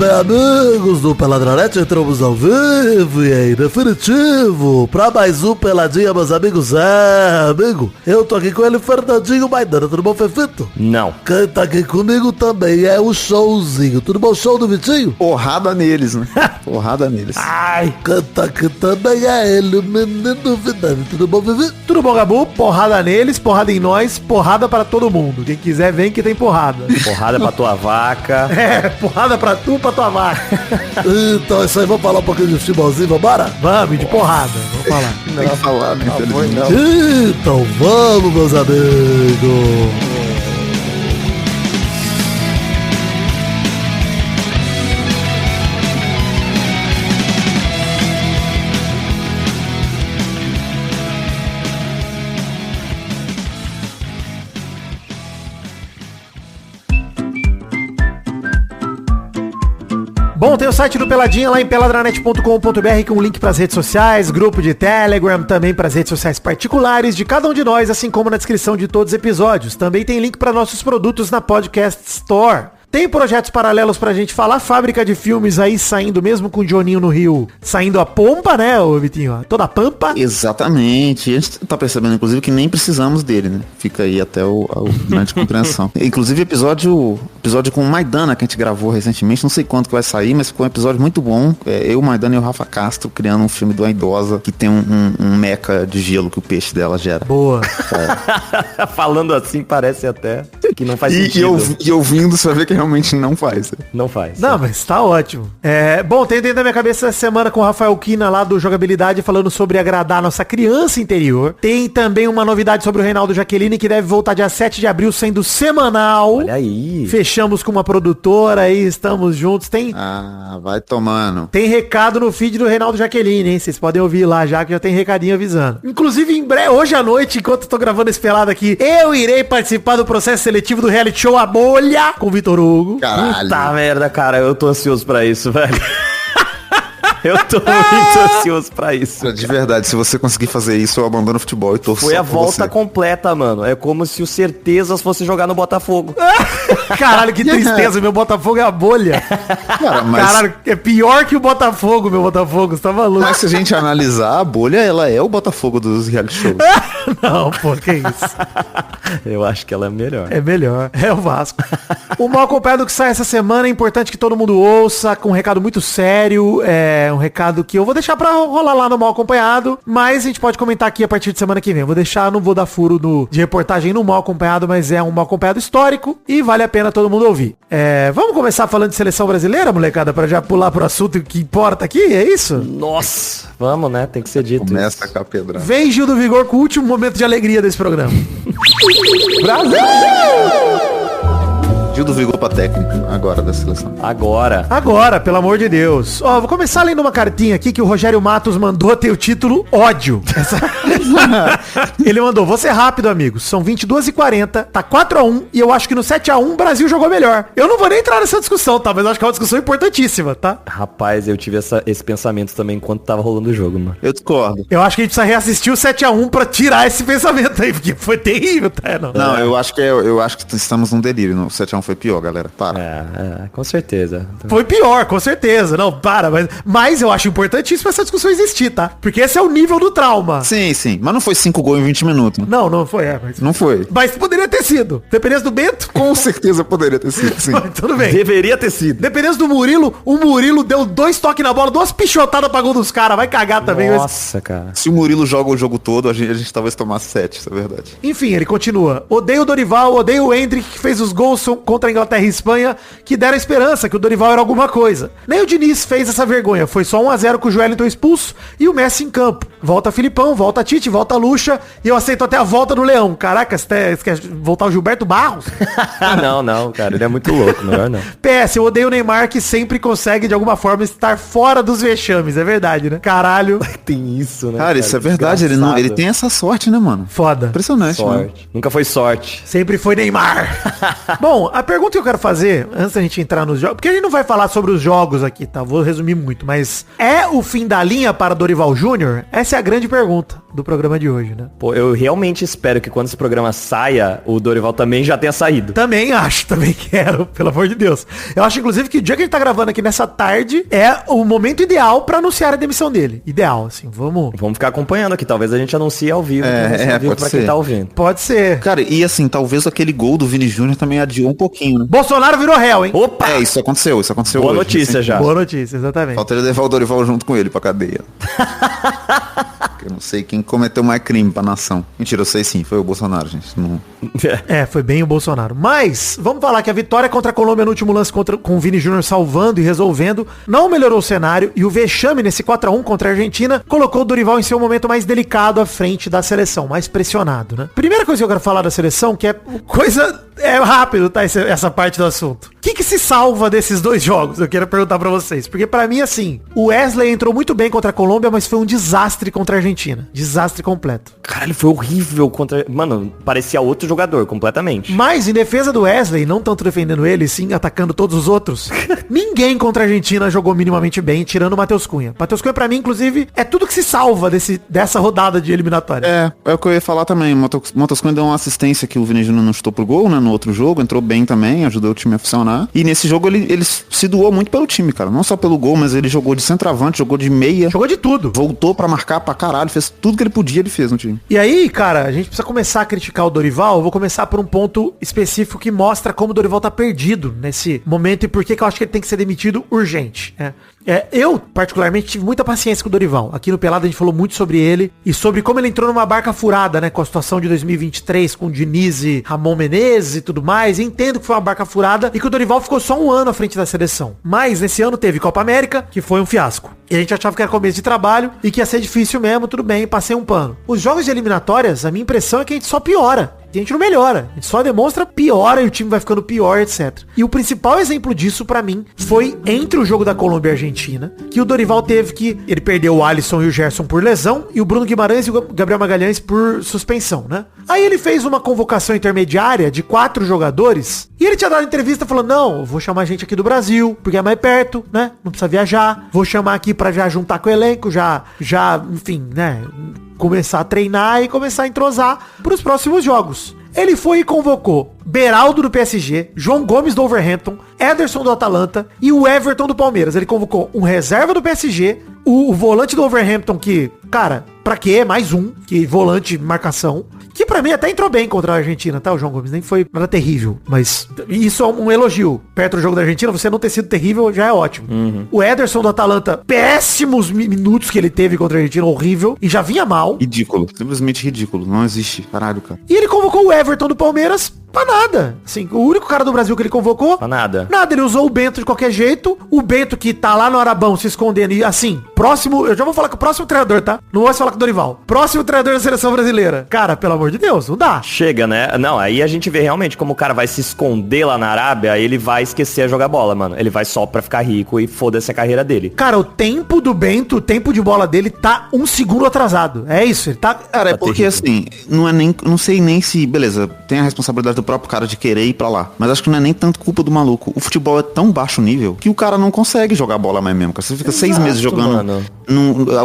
bem, amigos do Peladranete, entramos ao vivo e aí, definitivo, pra mais um Peladinha, meus amigos. Amigo, eu tô aqui com ele, Fernandinho Maidana, tudo bom, Fefito? Não. Quem tá aqui comigo também é o Showzinho, tudo bom, show do Vitinho? Porrada neles, né? Porrada neles. Ai, quem tá aqui também é ele, o menino Vidani, tudo bom, Vivi? Tudo bom, Gabu? Porrada neles, porrada em nós, porrada para todo mundo. Quem quiser, vem que tem porrada. Porrada pra tua vaca. É, porrada pra tu, pra tua vaca. Então, isso aí, vamos falar um pouquinho de futebolzinho, vambora? Vamos, de porrada, vamos falar. Tem que falar, né? Infelizmente. Então vamos, meus amigos. Bom, tem o site do Peladinha lá em peladranet.com.br com link pras redes sociais, grupo de Telegram, também pras redes sociais particulares de cada um de nós, assim como na descrição de todos os episódios. Também tem link para nossos produtos na Podcast Store. Tem projetos paralelos pra gente falar, fábrica de filmes aí saindo, mesmo com o Johninho no Rio, saindo a pompa, né, ô Vitinho? Toda a pampa. Exatamente. A gente tá percebendo, inclusive, que nem precisamos dele, né? Fica aí até o grande compreensão. Inclusive, episódio com o Maidana, que a gente gravou recentemente, não sei quanto que vai sair, mas ficou um episódio muito bom. Eu, o Maidana e o Rafa Castro criando um filme de uma idosa que tem um meca de gelo que o peixe dela gera. Boa. Falando assim, parece até que não faz sentido. E ouvindo, você vai ver que realmente não faz. Não faz. Não, mas tá ótimo. Bom, tem dentro da minha cabeça essa semana com o Rafael Kina lá do Jogabilidade falando sobre agradar a nossa criança interior. Tem também uma novidade sobre o Reinaldo Jaqueline que deve voltar dia 7 de abril sendo semanal. Olha aí. Fechamos com uma produtora aí, estamos juntos. Vai tomando. Tem recado no feed do Reinaldo Jaqueline, hein? Vocês podem ouvir lá já que já tem recadinho avisando. Inclusive, em breve, hoje à noite, enquanto eu tô gravando esse pelado aqui, eu irei participar do processo seletivo do reality show A Bolha com o Vitor Hugo. Caralho. Puta merda, cara, eu tô ansioso pra isso, velho. Eu tô muito ansioso pra isso. De verdade, se você conseguir fazer isso, eu abandono o futebol e torço. Foi só a por volta você. completa, mano. É como se o Certezas fosse jogar no Botafogo. Caralho, que tristeza, meu Botafogo é a bolha. Cara, mas... Caralho, é pior que o Botafogo, meu Botafogo, você tá maluco. Mas se a gente analisar, a bolha, ela é o Botafogo dos reality shows. Não, pô, que isso. Eu acho que ela é melhor. É melhor, é o Vasco. O Mal Acompanhado que sai essa semana é importante que todo mundo ouça, com um recado muito sério, um recado que eu vou deixar pra rolar lá no Mal Acompanhado, mas a gente pode comentar aqui a partir de semana que vem. Vou deixar, não vou dar furo de reportagem no Mal Acompanhado, mas é um Mal Acompanhado histórico e vale a pena todo mundo ouvir. Vamos começar falando de seleção brasileira, molecada, pra já pular pro assunto que importa aqui, é isso? Nossa, vamos, né? Tem que ser dito. Começa com a pedra. Vem Gil do Vigor com o último momento de alegria desse programa. Brasil! Gil do Vigor pra técnico, agora da seleção. Agora, pelo amor de Deus. Ó, vou começar lendo uma cartinha aqui que o Rogério Matos mandou, ter o título Ódio. Ele mandou, vou ser rápido, amigos. São 22h40, tá 4-1 e eu acho que no 7-1 o Brasil jogou melhor. Eu não vou nem entrar nessa discussão, tá? Mas eu acho que é uma discussão importantíssima, tá? Rapaz, eu tive esse pensamento também enquanto tava rolando o jogo, mano. Eu discordo. Eu acho que a gente precisa reassistir o 7-1 pra tirar esse pensamento aí, porque foi terrível, tá? Não, eu acho que estamos num delírio. No 7-1 foi pior, galera. Para. Com certeza. Foi pior, com certeza. Não, para. Mas eu acho importantíssimo essa discussão existir, tá? Porque esse é o nível do trauma. Sim. Mas não foi 5 gols em 20 minutos. Né? Não foi. Não foi. Mas poderia ter sido. Dependesse do Bento. Com certeza poderia ter sido, sim. Tudo bem. Deveria ter sido. Dependesse do Murilo, o Murilo deu 2 toques na bola, 2 pichotadas pra gol dos caras. Vai cagar também. Nossa, cara. Se o Murilo joga o jogo todo, a gente talvez tomasse 7, isso é verdade. Enfim, ele continua. Odeio o Dorival, odeio o Endrick, que fez os gols contra a Inglaterra e Espanha, que deram esperança que o Dorival era alguma coisa. Nem o Diniz fez essa vergonha. Foi só 1-0 com o Joelinton expulso e o Messi em campo. Volta Filipão, volta Tite, volta Lucha e eu aceito até a volta do Leão. Caraca, você quer voltar o Gilberto Barros? Não, cara. Ele é muito louco, melhor não. PS, eu odeio o Neymar, que sempre consegue de alguma forma estar fora dos vexames. É verdade, né? Caralho. Tem isso, né? Cara, isso é verdade. Ele tem essa sorte, né, mano? Foda. Impressionante, mano. Sorte. Nunca foi sorte. Sempre foi Neymar. Bom, a pergunta que eu quero fazer, antes da gente entrar nos jogos, porque a gente não vai falar sobre os jogos aqui, tá? Vou resumir muito, mas é o fim da linha para Dorival Júnior? Essa é a grande pergunta. do programa de hoje, né? Pô, eu realmente espero que quando esse programa saia, o Dorival também já tenha saído. Também acho, também quero, pelo amor de Deus. Eu acho, inclusive, que o dia que a gente tá gravando aqui nessa tarde é o momento ideal pra anunciar a demissão dele. Ideal, assim, vamos ficar acompanhando aqui, talvez a gente anuncie ao vivo. Ao vivo pode pra ser. quem tá ouvindo. Pode ser. Cara, e assim, talvez aquele gol do Vini Júnior também adiou um pouquinho, né? Bolsonaro virou réu, hein? Opa! Isso aconteceu Boa hoje, notícia já. Boa notícia, exatamente. Falta ele levar o Dorival junto com ele pra cadeia. Eu não sei quem cometeu mais crime pra nação. Mentira, eu sei sim, foi o Bolsonaro, gente. Não... Foi bem o Bolsonaro. Mas, vamos falar que a vitória contra a Colômbia no último lance com o Vini Júnior salvando e resolvendo, não melhorou o cenário, e o vexame nesse 4-1 contra a Argentina colocou o Dorival em seu momento mais delicado à frente da seleção, mais pressionado, né? Primeira coisa que eu quero falar da seleção, que é coisa... É rápido, tá? Essa parte do assunto. O que se salva desses dois jogos? Eu quero perguntar pra vocês. Porque pra mim, assim, o Wesley entrou muito bem contra a Colômbia, mas foi um desastre contra a Argentina. Desastre completo. Caralho, foi horrível contra... Mano, parecia outro jogador, completamente. Mas, em defesa do Wesley, não tanto defendendo ele, sim atacando todos os outros, ninguém contra a Argentina jogou minimamente bem, tirando o Matheus Cunha. Matheus Cunha, pra mim, inclusive, é tudo que se salva dessa rodada de eliminatória. É o que eu ia falar também. O Matheus Cunha deu uma assistência que o Vini Júnior não chutou pro gol, né? No outro jogo, entrou bem também, ajudou o time a funcionar. E nesse jogo ele se doou muito pelo time, cara. Não só pelo gol, mas ele jogou de centroavante, jogou de meia. Jogou de tudo. Voltou pra marcar pra caralho, fez tudo que ele podia, ele fez no time. E aí, cara, a gente precisa começar a criticar o Dorival. Eu vou começar por um ponto específico que mostra como o Dorival tá perdido nesse momento e por que eu acho que ele tem que ser demitido urgente. Eu, particularmente, tive muita paciência com o Dorival. Aqui no Pelado a gente falou muito sobre ele e sobre como ele entrou numa barca furada, né? Com a situação de 2023, com o Diniz e Ramon Menezes e tudo mais. E entendo que foi uma barca furada e que o Dorival ficou só um ano à frente da seleção. Mas nesse ano teve Copa América, que foi um fiasco. E a gente achava que era começo de trabalho e que ia ser difícil mesmo, tudo bem, passei um pano. Os jogos de eliminatórias, a minha impressão é que a gente só piora. A gente não melhora. A gente só demonstra piora e o time vai ficando pior, etc. E o principal exemplo disso, pra mim, foi entre o jogo da Colômbia e Argentina, que o Dorival teve que... Ele perdeu o Alisson e o Gerson por lesão, e o Bruno Guimarães e o Gabriel Magalhães por suspensão, né? Aí ele fez uma convocação intermediária de 4 jogadores, e ele tinha dado entrevista falando, não, eu vou chamar gente aqui do Brasil, porque é mais perto, né? Não precisa viajar. Vou chamar aqui pra já juntar com o elenco, já, enfim, né? Começar a treinar e começar a entrosar pros próximos jogos. Ele foi e convocou Beraldo do PSG, João Gomes do Wolverhampton, Ederson do Atalanta e o Everton do Palmeiras. Ele convocou um reserva do PSG, o volante do Wolverhampton que, cara, pra quê? Mais um, que volante marcação, que pra mim até entrou bem contra a Argentina, tá? O João Gomes nem foi nada terrível, mas isso é um elogio. Perto do jogo da Argentina, você não ter sido terrível já é ótimo. O Ederson do Atalanta, péssimos minutos que ele teve contra a Argentina, horrível, e já vinha mal. Ridículo, simplesmente ridículo, não existe, caralho, cara. E ele convocou o Everton do Palmeiras pra nada. Assim, o único cara do Brasil que ele convocou... Pra nada. Nada, ele usou o Bento de qualquer jeito. O Bento que tá lá no Arabão se escondendo. E assim, próximo... Eu já vou falar com o próximo treinador, tá? Não vou falar com o Dorival. Próximo treinador da seleção brasileira. Cara, pelo amor de Deus, não dá. Chega, né? Não, aí a gente vê realmente como o cara vai se esconder lá na Arábia, ele vai esquecer a jogar bola, mano. Ele vai só pra ficar rico e foda-se a carreira dele. Cara, o tempo do Bento, o tempo de bola dele tá 1 segundo atrasado. É isso, ele tá... Cara, é porque assim, não sei nem se, beleza, tem a responsabilidade do próprio cara de querer ir pra lá. Mas acho que não é nem tanto culpa do maluco. O futebol é tão baixo nível que o cara não consegue jogar bola mais mesmo. Você fica 6 meses jogando.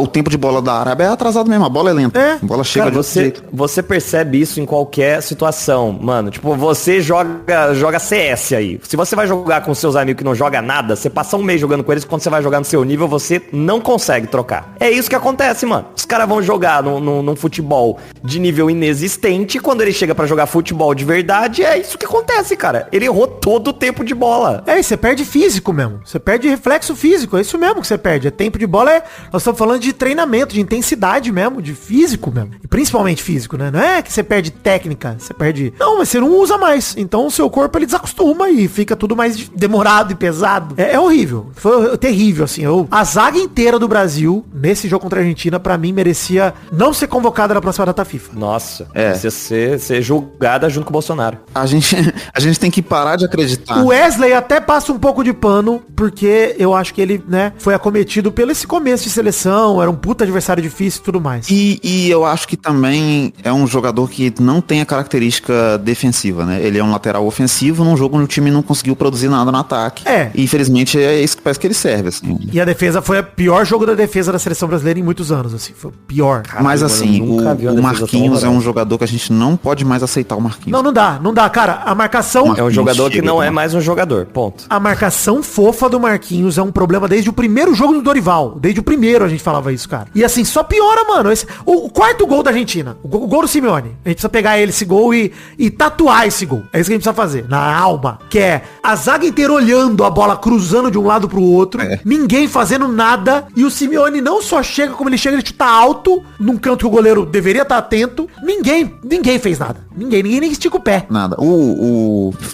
O tempo de bola da Arábia é atrasado mesmo. A bola é lenta. A bola chega cara, de jeito. Você percebe isso em qualquer situação, mano. Tipo, você joga CS aí. Se você vai jogar com seus amigos que não joga nada, você passa um mês jogando com eles, quando você vai jogar no seu nível, você não consegue trocar. É isso que acontece, mano. Os caras vão jogar num futebol de nível inexistente, e quando ele chega pra jogar futebol de verdade, é isso que acontece, cara. Ele errou todo o tempo de bola. E você perde físico mesmo. Você perde reflexo físico. É isso mesmo que você perde. É tempo de bola, nós estamos falando de treinamento, de intensidade mesmo, de físico mesmo. E principalmente físico, né? Não é que você perde técnica, você perde... Não, mas você não usa mais. Então o seu corpo, ele desacostuma e fica tudo mais demorado e pesado. É horrível. Foi terrível, assim. A zaga inteira do Brasil, nesse jogo contra a Argentina, pra mim, merecia não ser convocada na próxima data FIFA. Nossa. Precisa ser julgada junto com o Bolsonaro. cenário. A gente tem que parar de acreditar. O Wesley até passa um pouco de pano, porque eu acho que ele, né, foi acometido pelo esse começo de seleção, era um puta adversário difícil e tudo mais. E eu acho que também é um jogador que não tem a característica defensiva, né? Ele é um lateral ofensivo num jogo onde o time não conseguiu produzir nada no ataque. E infelizmente é isso que parece que ele serve, assim. E a defesa foi o pior jogo da defesa da seleção brasileira em muitos anos, assim. Foi o pior. Caralho, mas assim, o Marquinhos é um jogador que a gente não pode mais aceitar o Marquinhos. Não dá. Cara, a marcação... É um jogador que não é mais um jogador, ponto. A marcação fofa do Marquinhos é um problema desde o primeiro jogo do Dorival. Desde o primeiro a gente falava isso, cara. E assim, só piora, mano. O quarto gol da Argentina, o gol do Simeone. A gente precisa pegar esse gol e tatuar esse gol. É isso que a gente precisa fazer, na alma. Que é a zaga inteira olhando a bola, cruzando de um lado pro outro. Ninguém fazendo nada. E o Simeone não só chega como ele chega, ele chuta alto, num canto que o goleiro deveria estar atento. Ninguém fez nada. Ninguém nem estica o pé. Nada.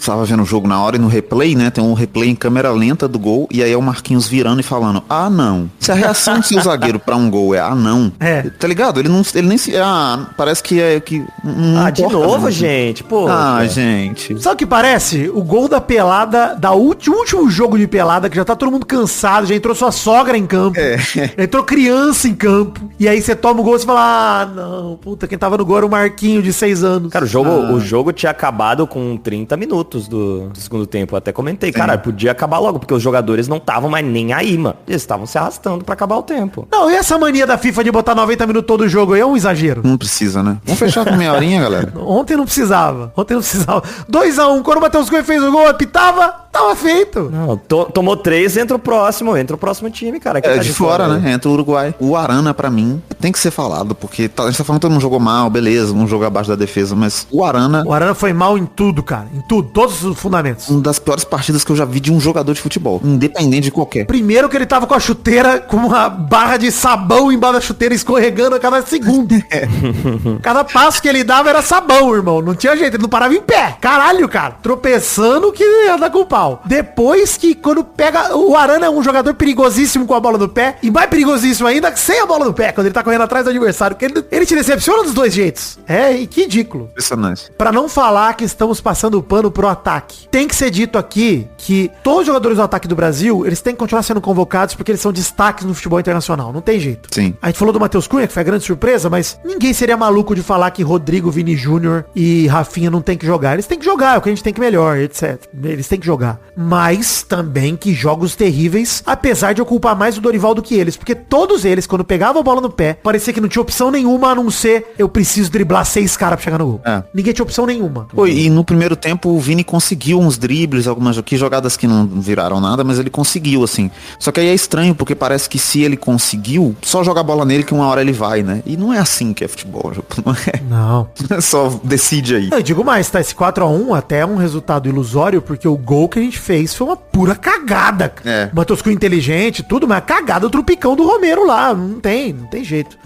Tava vendo o jogo na hora e no replay, né? Tem um replay em câmera lenta do gol. E aí é o Marquinhos virando e falando, não. Se a reação do seu zagueiro pra um gol é não. Tá ligado? Ele nem se... parece que é que... de novo, gente. Pô. Gente. Sabe o que parece? O gol da pelada, último jogo de pelada, que já tá todo mundo cansado, já entrou sua sogra em campo. Já entrou criança em campo. E aí você toma o gol e você fala, não, puta, quem tava no gol era o Marquinho de 6 anos. Cara, o jogo tinha acabado com 30 minutos do segundo tempo. Eu até comentei, cara, podia acabar logo, porque os jogadores não estavam mais nem aí, mano. Eles estavam se arrastando pra acabar o tempo. Não, e essa mania da FIFA de botar 90 minutos todo o jogo aí é um exagero. Não precisa, né? Vamos fechar com meia horinha, galera. Ontem não precisava. 2-1, quando o Matheus Cunha fez o gol, apitava, tava feito. Não, tomou 3, entra o próximo time, cara. Que tá de fora, né? Entra o Uruguai. O Arana, pra mim, tem que ser falado, porque a gente tá falando que todo mundo jogou mal, beleza, um jogo abaixo da defesa, mas o Arana foi mal em tudo, cara. Em tudo, todos os fundamentos. Uma das piores partidas que eu já vi de um jogador de futebol, independente de qualquer. Primeiro que ele tava com a chuteira, com uma barra de sabão embaixo da chuteira, escorregando a cada segundo. Cada passo que ele dava era sabão, irmão. Não tinha jeito, ele não parava em pé. Caralho, cara. Tropeçando que ia dar com o pau. Depois que quando pega... O Arana é um jogador perigosíssimo com a bola no pé. E mais perigosíssimo ainda sem a bola no pé, quando ele tá correndo atrás do adversário. Porque ele te decepciona dos dois jeitos. E que ridículo. Impressionante. Pra não falar que estamos passando o pano pro ataque. Tem que ser dito aqui que todos os jogadores do ataque do Brasil, eles têm que continuar sendo convocados porque eles são destaques no futebol internacional. Não tem jeito. Sim. A gente falou do Matheus Cunha, que foi a grande surpresa, mas ninguém seria maluco de falar que Rodrigo, Vini Júnior e Rafinha não tem que jogar. Eles têm que jogar, é o que a gente tem que melhor, etc. Eles têm que jogar. Mas também que jogos terríveis, apesar de ocupar mais o Dorival do que eles. Porque todos eles, quando pegavam a bola no pé, parecia que não tinha opção nenhuma a não ser eu preciso driblar 6 caras pra chegar no gol. Ninguém tinha opção nenhuma. E no primeiro tempo o Vini conseguiu uns dribles, algumas jogadas que não viraram nada, mas ele conseguiu, assim. Só que aí é estranho, porque parece que se ele conseguiu, só jogar a bola nele que uma hora ele vai, né? E não é assim que é futebol, não é? Não. Só decide aí. Eu digo mais, tá? Esse 4-1 até é um resultado ilusório, porque o gol que a gente fez foi uma pura cagada. O Matheus Cunha inteligente, tudo, mas a cagada do trupicão do Romero lá. Não tem jeito.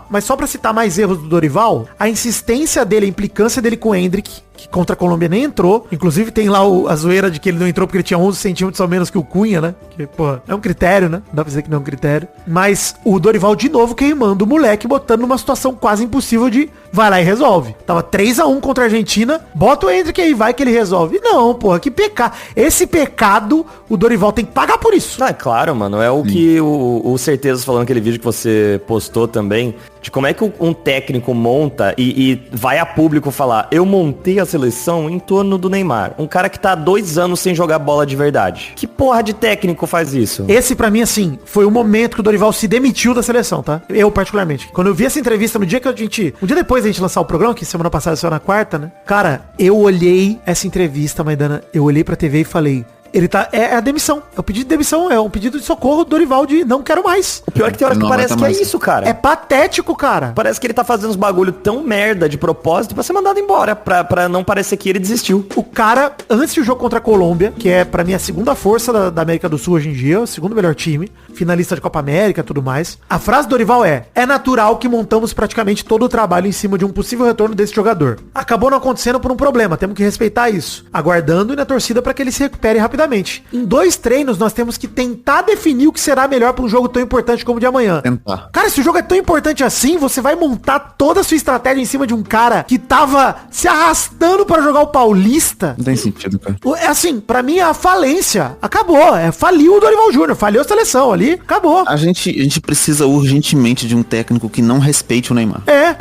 Mas só pra citar mais erros do Dorival, a insistência dele, a implicância dele com o Endrick, que contra a Colômbia nem entrou. Inclusive tem lá a zoeira de que ele não entrou porque ele tinha 11 centímetros a menos que o Cunha, né? Que, é um critério, né? Não dá pra dizer que não é um critério. Mas o Dorival de novo queimando o moleque, botando numa situação quase impossível de vai lá e resolve. Tava 3-1 contra a Argentina, bota o Endrick aí, vai que ele resolve. Não, que pecado. Esse pecado, o Dorival tem que pagar por isso. É claro, mano. É o que o Certezas falando naquele vídeo que você postou também, de como é que um técnico monta e vai a público falar, eu montei a seleção em torno do Neymar. Um cara que tá há 2 anos sem jogar bola de verdade. Que porra de técnico faz isso? Esse, pra mim, assim, foi o momento que o Dorival se demitiu da seleção, tá? Eu, particularmente. Quando eu vi essa entrevista, no dia que um dia depois da gente lançar o programa, que semana passada saiu na quarta, né? Cara, eu olhei essa entrevista, Maidana, eu olhei pra TV e falei... Ele tá... É a demissão. É o pedido de demissão. É um pedido de socorro do Dorival de não quero mais. O pior é que tem hora que parece que é isso, cara. É patético, cara. Parece que ele tá fazendo uns bagulho tão merda de propósito pra ser mandado embora. Pra não parecer que ele desistiu. O cara, antes do jogo contra a Colômbia, que é pra mim a segunda força da América do Sul hoje em dia, o segundo melhor time, finalista de Copa América e tudo mais, a frase do Dorival é natural que montamos praticamente todo o trabalho em cima de um possível retorno desse jogador. Acabou não acontecendo por um problema. Temos que respeitar isso. Aguardando e na torcida pra que ele se recupere rapidamente. rapidamente. Em 2 treinos, nós temos que tentar definir o que será melhor para um jogo tão importante como o de amanhã. Tentar. Cara, se o jogo é tão importante assim, você vai montar toda a sua estratégia em cima de um cara que tava se arrastando para jogar o Paulista. Não tem sentido, cara. É assim, pra mim a falência acabou. Faliu o Dorival Júnior, faliu a seleção ali, acabou. A gente precisa urgentemente de um técnico que não respeite o Neymar. É.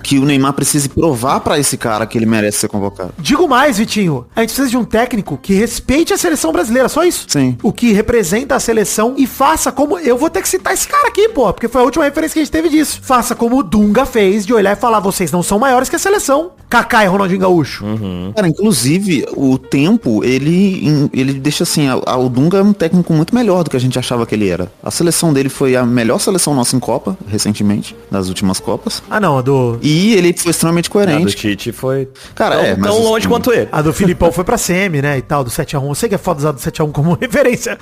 Que o Neymar precise provar pra esse cara que ele merece ser convocado. Digo mais, Vitinho. A gente precisa de um técnico que respeite a seleção brasileira, só isso. Sim. O que representa a seleção e faça como... Eu vou ter que citar esse cara aqui, pô, porque foi a última referência que a gente teve disso. Faça como o Dunga fez, de olhar e falar, vocês não são maiores que a seleção. Kaká e Ronaldinho Gaúcho. Cara, inclusive, o tempo, ele deixa assim, o Dunga é um técnico muito melhor do que a gente achava que ele era. A seleção dele foi a melhor seleção nossa em Copa, recentemente, nas últimas Copas. Ah, não, a do... E ele foi extremamente A do coerente. Tite foi Cara, mas tão longe quanto ele. A do Filipão foi pra semi, né, e tal, do 7x1. Eu sei que é foda usar do 7x1 como referência.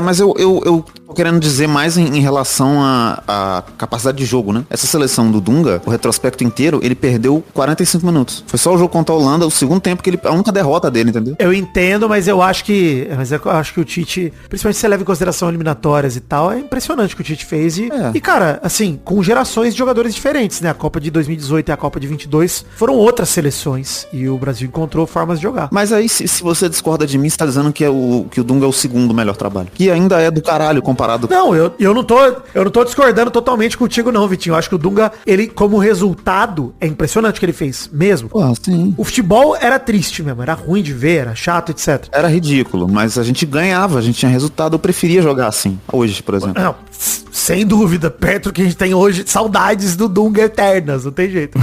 Mas eu tô querendo dizer mais em relação à capacidade de jogo, né? Essa seleção do Dunga, o retrospecto inteiro, ele perdeu 45 minutos. Foi só o jogo contra a Holanda, o segundo tempo que a única derrota dele, entendeu? Eu entendo, mas eu acho que o Tite, principalmente se você leva em consideração eliminatórias e tal, é impressionante o que o Tite fez. E, cara, assim, com gerações de jogadores diferentes, né? A Copa de 2018 e a Copa de 22 foram outras seleções. E o Brasil encontrou formas de jogar. Mas aí, se você discorda de mim, você tá dizendo que o Dunga é o segundo melhor trabalho. Que ainda é do caralho comparado... Não, eu não tô discordando totalmente contigo não, Vitinho. Eu acho que o Dunga, ele, como resultado, é impressionante o que ele fez, mesmo. Pô, sim. O futebol era triste mesmo, era ruim de ver, era chato, etc. Era ridículo, mas a gente ganhava, a gente tinha resultado. Eu preferia jogar assim, hoje, por exemplo. Não, sem dúvida, perto do que a gente tem hoje, saudades do Dunga eternas, não tem jeito.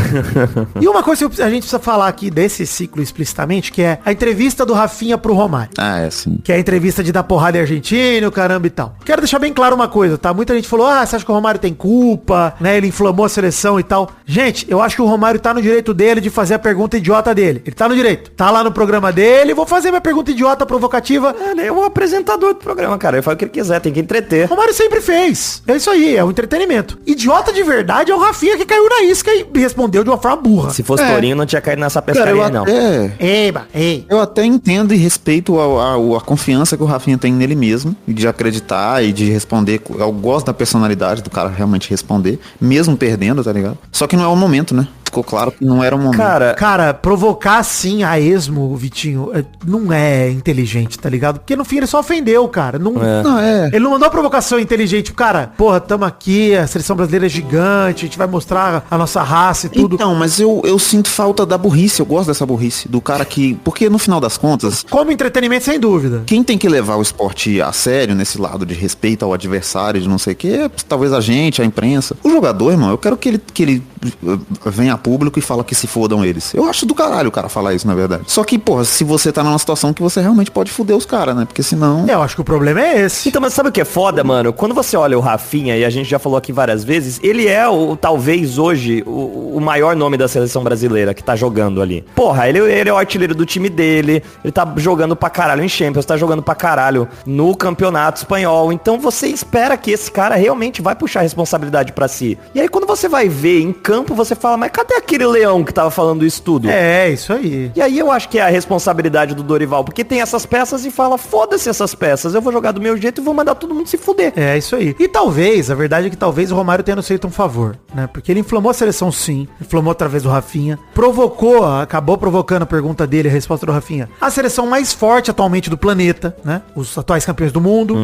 E uma coisa que a gente precisa falar aqui desse ciclo explicitamente, que é a entrevista do Rafinha pro Romário. Ah, é sim. Que é a entrevista de dar porrada em argentino, caramba e tal. Quero deixar bem claro uma coisa, tá? Muita gente falou, você acha que o Romário tem culpa, né? Ele inflamou a seleção e tal. Gente, eu acho que o Romário tá no direito dele de fazer a pergunta idiota dele. Ele tá no direito. Tá lá no programa dele, vou fazer minha pergunta idiota provocativa. Ele é o apresentador do programa, cara. Ele faz o que ele quiser, tem que entreter. O Romário sempre fez. É isso aí, é o entretenimento. Idiota de verdade é o Rafinha que caiu na isca e respondeu de uma forma burra. Se fosse Torinho, não tinha caído nessa pescaria, Cara, não. Eu até entendo e respeito a confiança que o Rafinha tem nele mesmo, e de acreditar e de responder. Eu gosto da personalidade do cara realmente responder, mesmo perdendo, tá ligado? Só que não é o momento, né? Ficou claro que não era o momento. Cara, provocar assim a esmo, Vitinho, não é inteligente, tá ligado? Porque no fim ele só ofendeu, cara. Não é. Ele não mandou a provocação inteligente. Cara, porra, tamo aqui, a seleção brasileira é gigante, a gente vai mostrar a nossa raça e tudo. Então, mas eu sinto falta da burrice, eu gosto dessa burrice, do cara que... Porque no final das contas... Como entretenimento, sem dúvida. Quem tem que levar o esporte a sério, nesse lado de respeito ao adversário, de não sei o que, é talvez a gente, a imprensa. O jogador, irmão, eu quero que ele venha a público e fala que se fodam eles. Eu acho do caralho o cara falar isso, na verdade. Só que, porra, se você tá numa situação que você realmente pode foder os caras, né? Porque senão... Eu acho que o problema é esse. Então, mas sabe o que é foda, mano? Quando você olha o Rafinha, e a gente já falou aqui várias vezes, ele é, talvez hoje, o maior nome da seleção brasileira que tá jogando ali. Porra, ele é o artilheiro do time dele, ele tá jogando pra caralho em Champions, tá jogando pra caralho no campeonato espanhol. Então você espera que esse cara realmente vai puxar a responsabilidade pra si. E aí quando você vai ver em campo, você fala, mas cadê aquele leão que tava falando isso tudo? É, isso aí. E aí eu acho que é a responsabilidade do Dorival, porque tem essas peças e fala, foda-se essas peças, eu vou jogar do meu jeito e vou mandar todo mundo se fuder. É, isso aí. E talvez, a verdade é que talvez o Romário tenha nos feito um favor, né? Porque ele inflamou a seleção sim, inflamou através do Rafinha, acabou provocando a pergunta dele, a resposta do Rafinha. A seleção mais forte atualmente do planeta, né? Os atuais campeões do mundo.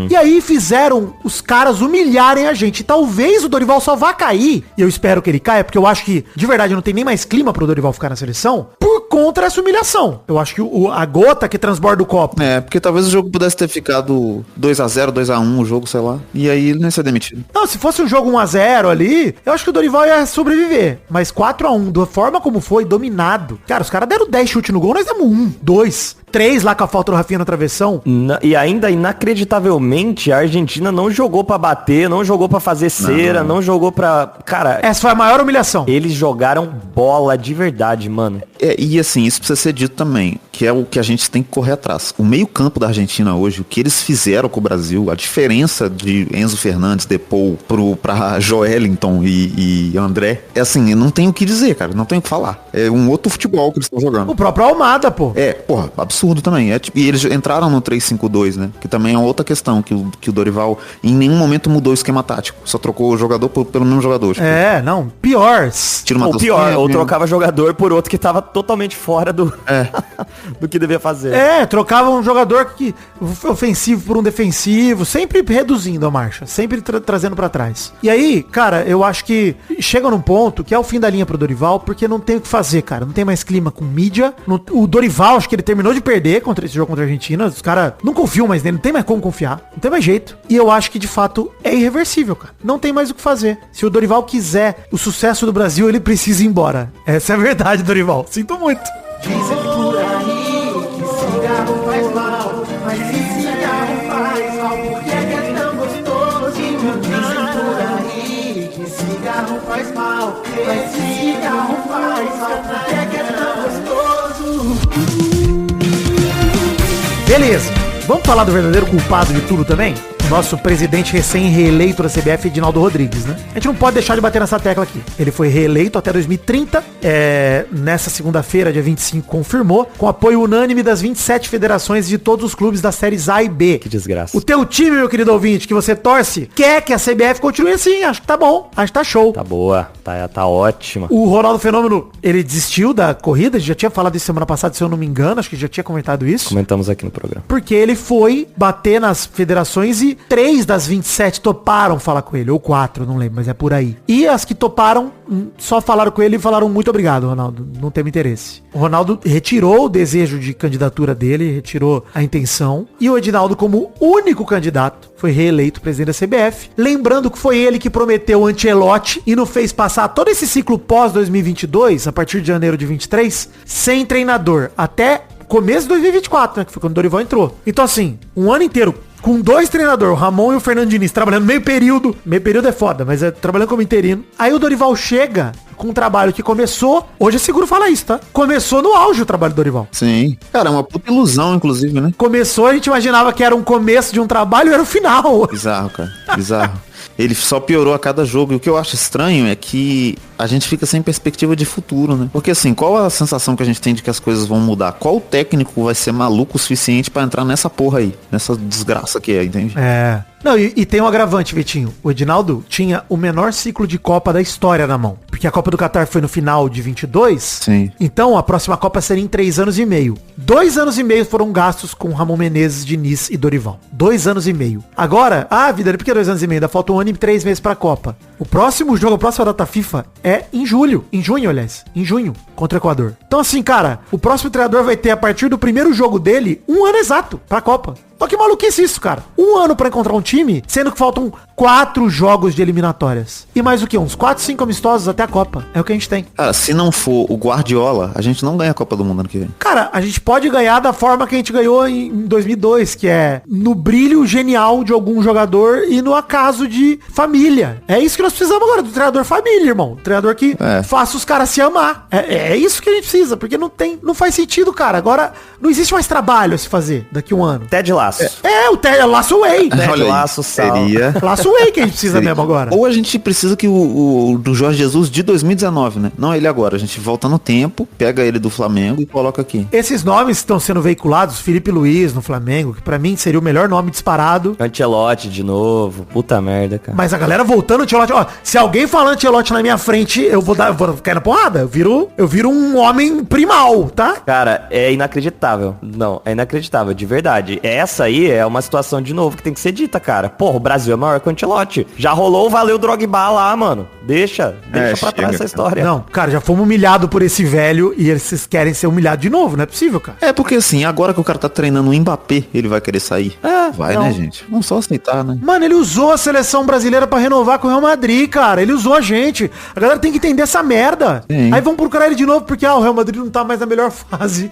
E aí fizeram os caras humilharem a gente. E talvez o Dorival só vá cair, e eu espero que ele caia, porque eu acho que, de verdade, não tem nem mais clima pro Dorival ficar na seleção, por conta dessa humilhação. Eu acho que a gota que transborda o copo. É, porque talvez o jogo pudesse ter ficado 2-0, 2-1 o jogo, sei lá. E aí ele não ia ser demitido. Não, se fosse um jogo 1-0 ali, eu acho que o Dorival ia sobreviver. Mas 4-1, da forma como foi, dominado. Cara, os caras deram 10 chutes no gol, nós demos 1, 2, 3 lá com a falta do Rafinha na travessão. E ainda, inacreditavelmente, a Argentina não jogou pra bater, não jogou pra fazer cera, não jogou pra... Cara... Essa foi a maior humilhação. Eles jogaram bola de verdade, mano. E assim, isso precisa ser dito também, que é o que a gente tem que correr atrás. O meio campo da Argentina hoje, o que eles fizeram com o Brasil, a diferença de Enzo Fernandes, Depou, pra Joelinton e André, é assim, não tem o que dizer, cara, não tem o que falar. É um outro futebol que eles estão jogando. O próprio Almada, pô. Porra, absurdo também. E eles entraram no 3-5-2, né? Que também é outra questão, que o Dorival em nenhum momento mudou o esquema tático. Só trocou o jogador pelo mesmo jogador. Tipo, Não, pior. tira o Ou Matheus pior, Cunha, ou trocava jogador por outro que tava totalmente fora do, do que devia fazer. Trocava um jogador ofensivo por um defensivo, sempre reduzindo a marcha, sempre trazendo pra trás. E aí, cara, eu acho que chega num ponto que é o fim da linha pro Dorival, porque não tem o que fazer, cara. Não tem mais clima com mídia. O Dorival, acho que ele terminou de perder contra esse jogo contra a Argentina. Os caras não confiam mais nele, não tem mais como confiar. Não tem mais jeito. E eu acho que, de fato, é irreversível, cara. Não tem mais o que fazer. Se o Dorival quiser o sucesso do Brasil, ele precisa ir embora. Essa é a verdade, Dorival. Sinto muito. Dizem por aí que cigarro faz mal, mas se cigarro faz mal, por que é tão gostoso? Dizem por aí que cigarro faz mal, mas se cigarro faz mal, por que é tão gostoso? Beleza. Vamos falar do verdadeiro culpado de tudo também? Nosso presidente recém-reeleito da CBF, Edinaldo Rodrigues, né? A gente não pode deixar de bater nessa tecla aqui. Ele foi reeleito até 2030, nessa segunda-feira, dia 25, confirmou, com apoio unânime das 27 federações de todos os clubes das séries A e B. Que desgraça. O teu time, meu querido ouvinte, que você torce, quer que a CBF continue assim. Acho que tá bom, acho que tá show. Tá boa, tá ótima. O Ronaldo Fenômeno, ele desistiu da corrida, a gente já tinha falado isso semana passada, se eu não me engano, acho que já tinha comentado isso. Comentamos aqui no programa. Porque ele foi bater nas federações e 3 das 27 toparam falar com ele, ou 4, não lembro, mas é por aí. E as que toparam, só falaram com ele e falaram muito obrigado, Ronaldo, não temos interesse. O Ronaldo retirou o desejo de candidatura dele, retirou a intenção, e o Edinaldo, como único candidato, foi reeleito presidente da CBF. Lembrando que foi ele que prometeu o Ancelotti e não fez passar todo esse ciclo pós 2022, a partir de janeiro de 23, sem treinador, até começo de 2024, né, que foi quando o Dorival entrou. Então assim, um ano inteiro com 2 treinadores, o Ramon e o Fernando Diniz, trabalhando meio período é foda, mas é trabalhando como interino. Aí o Dorival chega com um trabalho que começou, hoje é seguro falar isso, tá? Começou no auge o trabalho do Dorival. Sim. Cara, é uma puta ilusão, inclusive, né? Começou, a gente imaginava que era um começo de um trabalho e era o final. Bizarro, cara. Bizarro. Ele só piorou a cada jogo. E o que eu acho estranho é que a gente fica sem perspectiva de futuro, né? Porque assim, qual a sensação que a gente tem de que as coisas vão mudar? Qual técnico vai ser maluco o suficiente pra entrar nessa porra aí? Nessa desgraça que é, entende? É. Não, e tem um agravante, Vitinho. O Edinaldo tinha o menor ciclo de Copa da história na mão. Porque a Copa do Catar foi no final de 22. Sim. Então a próxima Copa seria em 3 anos e meio. 2 anos e meio foram gastos com Ramon Menezes, Diniz e Dorival. 2 anos e meio. Agora, vida, por que 2 anos e meio? Ainda falta 1 ano e 3 meses pra Copa. O próximo jogo, a próxima data FIFA é em julho. Em junho, aliás. Em junho, contra o Equador. Então assim, cara, o próximo treinador vai ter, a partir do primeiro jogo dele, 1 ano exato pra Copa. Olha que maluquice isso, cara. 1 ano pra encontrar um time, sendo que faltam 4 jogos de eliminatórias. E mais o que? Uns 4, 5 amistosos até a Copa. É o que a gente tem. Cara, se não for o Guardiola, a gente não ganha a Copa do Mundo ano que vem. Cara, a gente pode ganhar da forma que a gente ganhou em 2002, que é no brilho genial de algum jogador e no acaso de família. É isso que nós precisamos agora, do treinador família, irmão. Treinador que faça os caras se amar. É isso que a gente precisa, porque não faz sentido, cara. Agora, não existe mais trabalho a se fazer daqui a um ano. Ted Lasso. O Ted Lasso Way. Ted Lasso, seria... Lasso Way que a gente precisa mesmo agora. Ou a gente precisa que do Jorge Jesus de 2019, né? Não ele agora. A gente volta no tempo, pega ele do Flamengo e coloca aqui. Esses nomes estão sendo veiculados, Felipe Luiz no Flamengo, que pra mim seria o melhor nome disparado. Ancelotti de novo. Puta merda, cara. Mas a galera voltando Ancelotti, ó, se alguém falar Ancelotti na minha frente, eu vou cair na porrada. Eu viro um homem primal, tá? Cara, é inacreditável. Não, é inacreditável, de verdade. Essa aí é uma situação, de novo, que tem que ser dita, cara. Porra, o Brasil é maior que o Ancelotti. Já rolou o Valeu Drogba lá, mano. Deixa pra trás essa história. Não, cara, já fomos humilhados por esse velho e eles querem ser humilhados de novo, não é possível, cara. É porque assim, agora que o cara tá treinando o Mbappé, ele vai querer sair. Vai, não. Né, gente? Vamos só aceitar, né? Mano, ele usou a seleção brasileira pra renovar com o Real Madrid, cara. Ele usou a gente. A galera tem que entender essa merda. Sim. Aí vão procurar ele de novo porque, o Real Madrid não tá mais na melhor fase.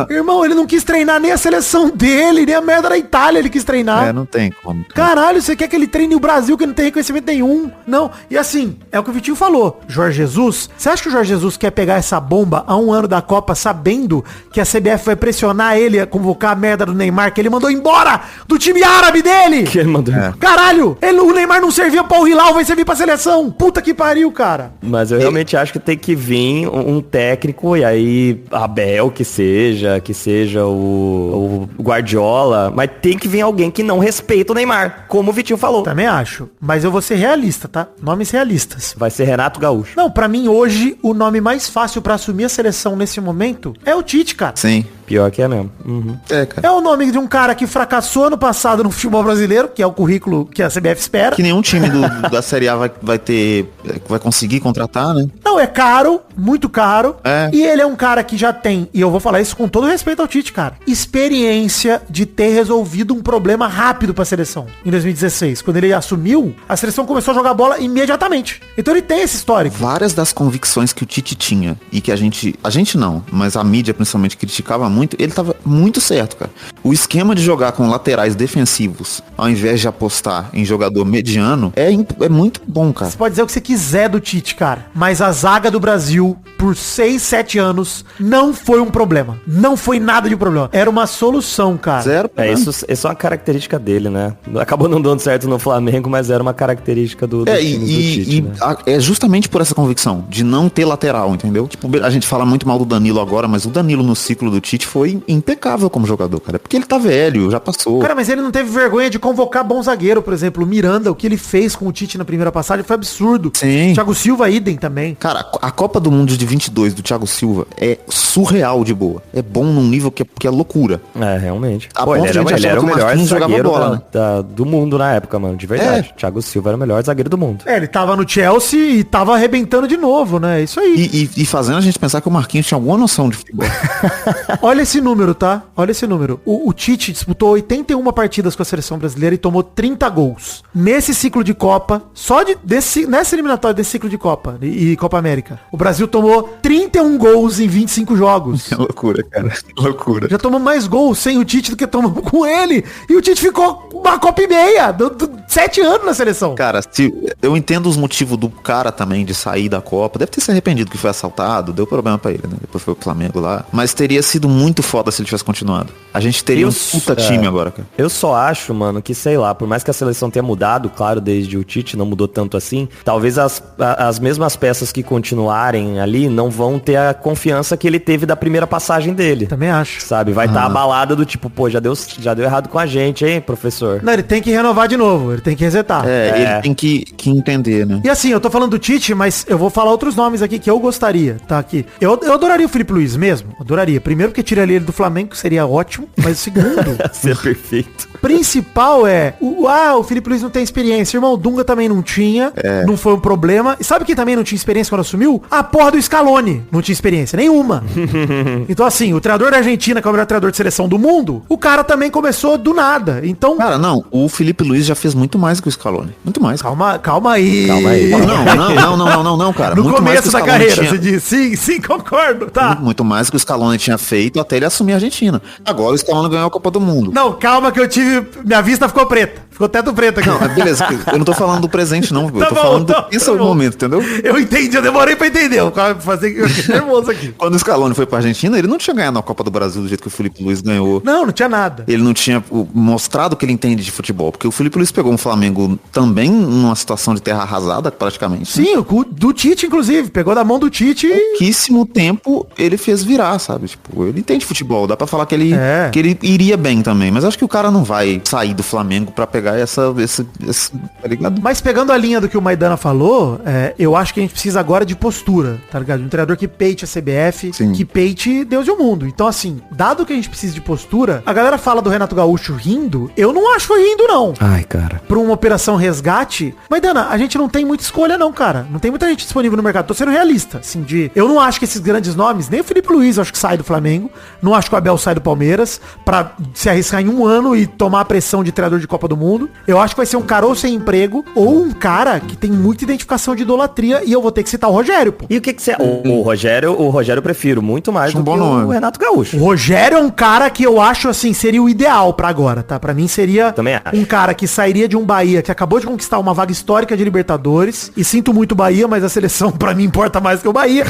Irmão, ele não quis treinar nem a seleção dele, nem a merda da Itália, ele quis treinar. Não tem como. Caralho, você quer que ele treine o Brasil que não tem reconhecimento nenhum? Não. E assim, é o que o Vitinho falou. Jorge Jesus, você acha que o Jorge Jesus quer pegar essa bomba a um ano da Copa sabendo que a CBF vai pressionar ele a convocar a merda do Neymar, que ele mandou embora do time árabe dele? Que ele mandou. Caralho, o Neymar não servia pra o Hilal, vai servir pra seleção. Puta que pariu, cara. Mas eu realmente acho que tem que vir um técnico, e aí Abel que seja o Guardiola, mas tem que vir alguém que não respeita o Neymar, como o Vitinho falou. Também acho. Mas eu vou ser realista, tá? Nomes realistas. Vai ser Renato Gaúcho. Não, pra mim hoje, o nome mais fácil pra assumir a seleção nesse momento é o Tite, cara. Sim. Pior que é mesmo. Uhum. Cara. É o nome de um cara que fracassou ano passado no futebol brasileiro, que é o currículo que a CBF espera. Que nenhum time da Série A vai conseguir contratar, né? Não, é caro, muito caro. É. E ele é um cara que já tem, e eu vou falar isso com todo respeito ao Tite, cara, experiência de ter resolvido um problema rápido pra seleção. Em 2016, quando ele assumiu, a seleção começou a jogar bola imediatamente. Então ele tem esse histórico. Várias das convicções que o Tite tinha e que a gente não, mas a mídia principalmente criticava muito, ele tava muito certo, cara. O esquema de jogar com laterais defensivos, ao invés de apostar em jogador mediano, é muito bom, cara. Você pode dizer o que você quiser do Tite, cara, mas a zaga do Brasil, por 6, 7 anos, não foi um problema. Não foi nada de problema. Era uma solução, cara. Zero. Isso é uma característica dele, né? Acabou não dando certo no Flamengo, mas era uma característica do time do Tite, né? É justamente por essa convicção de não ter lateral, entendeu? Tipo, a gente fala muito mal do Danilo agora, mas o Danilo no ciclo do Tite foi impecável como jogador, cara. Porque ele tá velho, já passou. Cara, mas ele não teve vergonha de convocar bom zagueiro, por exemplo. O Miranda, o que ele fez com o Tite na primeira passagem foi absurdo. Sim. Thiago Silva, idem também. Cara, a Copa do Mundo de 22 do Thiago Silva é surreal de boa. É bom num nível que é loucura. É, realmente. Pô, ele era o melhor zagueiro bola, né? do mundo na época, mano. De verdade. Thiago Silva era o melhor zagueiro do mundo. Ele tava no Chelsea e tava arrebentando de novo, né? Isso aí. E fazendo a gente pensar que o Marquinhos tinha alguma noção de futebol. Olha esse número, tá? Olha esse número. O Tite disputou 81 partidas com a seleção brasileira e tomou 30 gols. Nesse ciclo de Copa, nessa eliminatória desse ciclo de Copa e Copa América, o Brasil tomou 31 gols em 25 jogos. É loucura, cara. Loucura. Já tomou mais gols sem o Tite do que tomou com ele. E o Tite ficou uma Copa e meia, 7 anos na seleção. Cara, eu entendo os motivos do cara também de sair da Copa. Deve ter se arrependido que foi assaltado, deu problema pra ele, né? Depois foi pro Flamengo lá. Mas teria sido muito foda se ele tivesse continuado. A gente teria um puta time agora, cara. Eu só acho, mano, que sei lá, por mais que a seleção tenha mudado, claro, desde o Tite não mudou tanto assim, talvez as mesmas peças que continuarem ali não vão ter a confiança que ele teve da primeira passagem dele. Também acho. Sabe? Vai estar abalada do tipo, pô, já deu errado com a gente, hein, professor? Não, ele tem que renovar de novo, ele tem que resetar. Ele tem que entender, né? E assim, eu tô falando do Tite, mas eu vou falar outros nomes aqui que eu gostaria, tá aqui. Eu adoraria o Felipe Luiz mesmo, adoraria. Primeiro porque tiraria ele do Flamengo, que seria ótimo, mas o segundo... Ser perfeito. Principal é, o Felipe Luiz não tem experiência. Irmão, o Dunga também não tinha, não foi um problema. E sabe quem também não tinha experiência quando assumiu? A porra do Scaloni. Não tinha experiência nenhuma. Então assim, o treinador da Argentina, que é o melhor treinador de seleção do mundo, o cara também começou do nada. Então... Cara, não, o Felipe Luiz já fez muito mais que o Scaloni. Muito mais. Calma aí. Não, cara. No muito começo da carreira, tinha... você disse, sim, concordo, tá. Muito mais que o Scaloni tinha feito até ele assumir a Argentina. Agora o Scaloni ganhou a Copa do Mundo. Não, calma que minha vista ficou preta. Ficou teto preto aqui. Não, beleza. Eu não tô falando do presente, não. Eu tô falando do momento, entendeu? Eu entendi, eu demorei pra entender. Eu fiquei nervoso aqui. Quando o Scaloni foi pra Argentina, ele não tinha ganhado a Copa do Brasil do jeito que o Felipe Luiz ganhou. Não tinha nada. Ele não tinha mostrado que ele entende de futebol. Porque o Felipe Luiz pegou um Flamengo também numa situação de terra arrasada, praticamente. Sim, do Tite, inclusive. Pegou da mão do Tite e... Pouquíssimo tempo ele fez virar, sabe? Tipo, ele entende futebol. Dá pra falar que ele iria bem também. Mas acho que o cara não vai sair do Flamengo pra pegar esse tá ligado? Mas pegando a linha do que o Maidana falou, eu acho que a gente precisa agora de postura, tá ligado? De um treinador que peite a CBF, Sim. que peite Deus e o mundo. Então, assim, dado que a gente precisa de postura, a galera fala do Renato Gaúcho rindo, eu não acho que foi rindo, não. Ai, cara. Pra uma operação resgate, Maidana, a gente não tem muita escolha, não, cara. Não tem muita gente disponível no mercado. Tô sendo realista, assim, eu não acho que esses grandes nomes, nem o Felipe Luiz, eu acho que sai do Flamengo, não acho que o Abel sai do Palmeiras, pra se arriscar em um ano e tomar a pressão de treinador de Copa do Mundo. mundo. Eu acho que vai ser um cara ou sem emprego, ou um cara que tem muita identificação de idolatria, e eu vou ter que citar o Rogério, pô. E o que você... O Rogério eu prefiro muito mais Acho do um que bom o nome. Renato Gaúcho. O Rogério é um cara que eu acho, assim, seria o ideal pra agora, tá? Pra mim seria Também acho. um cara que sairia de um Bahia que acabou de conquistar uma vaga histórica de Libertadores, e sinto muito o Bahia, mas a seleção pra mim importa mais que o Bahia.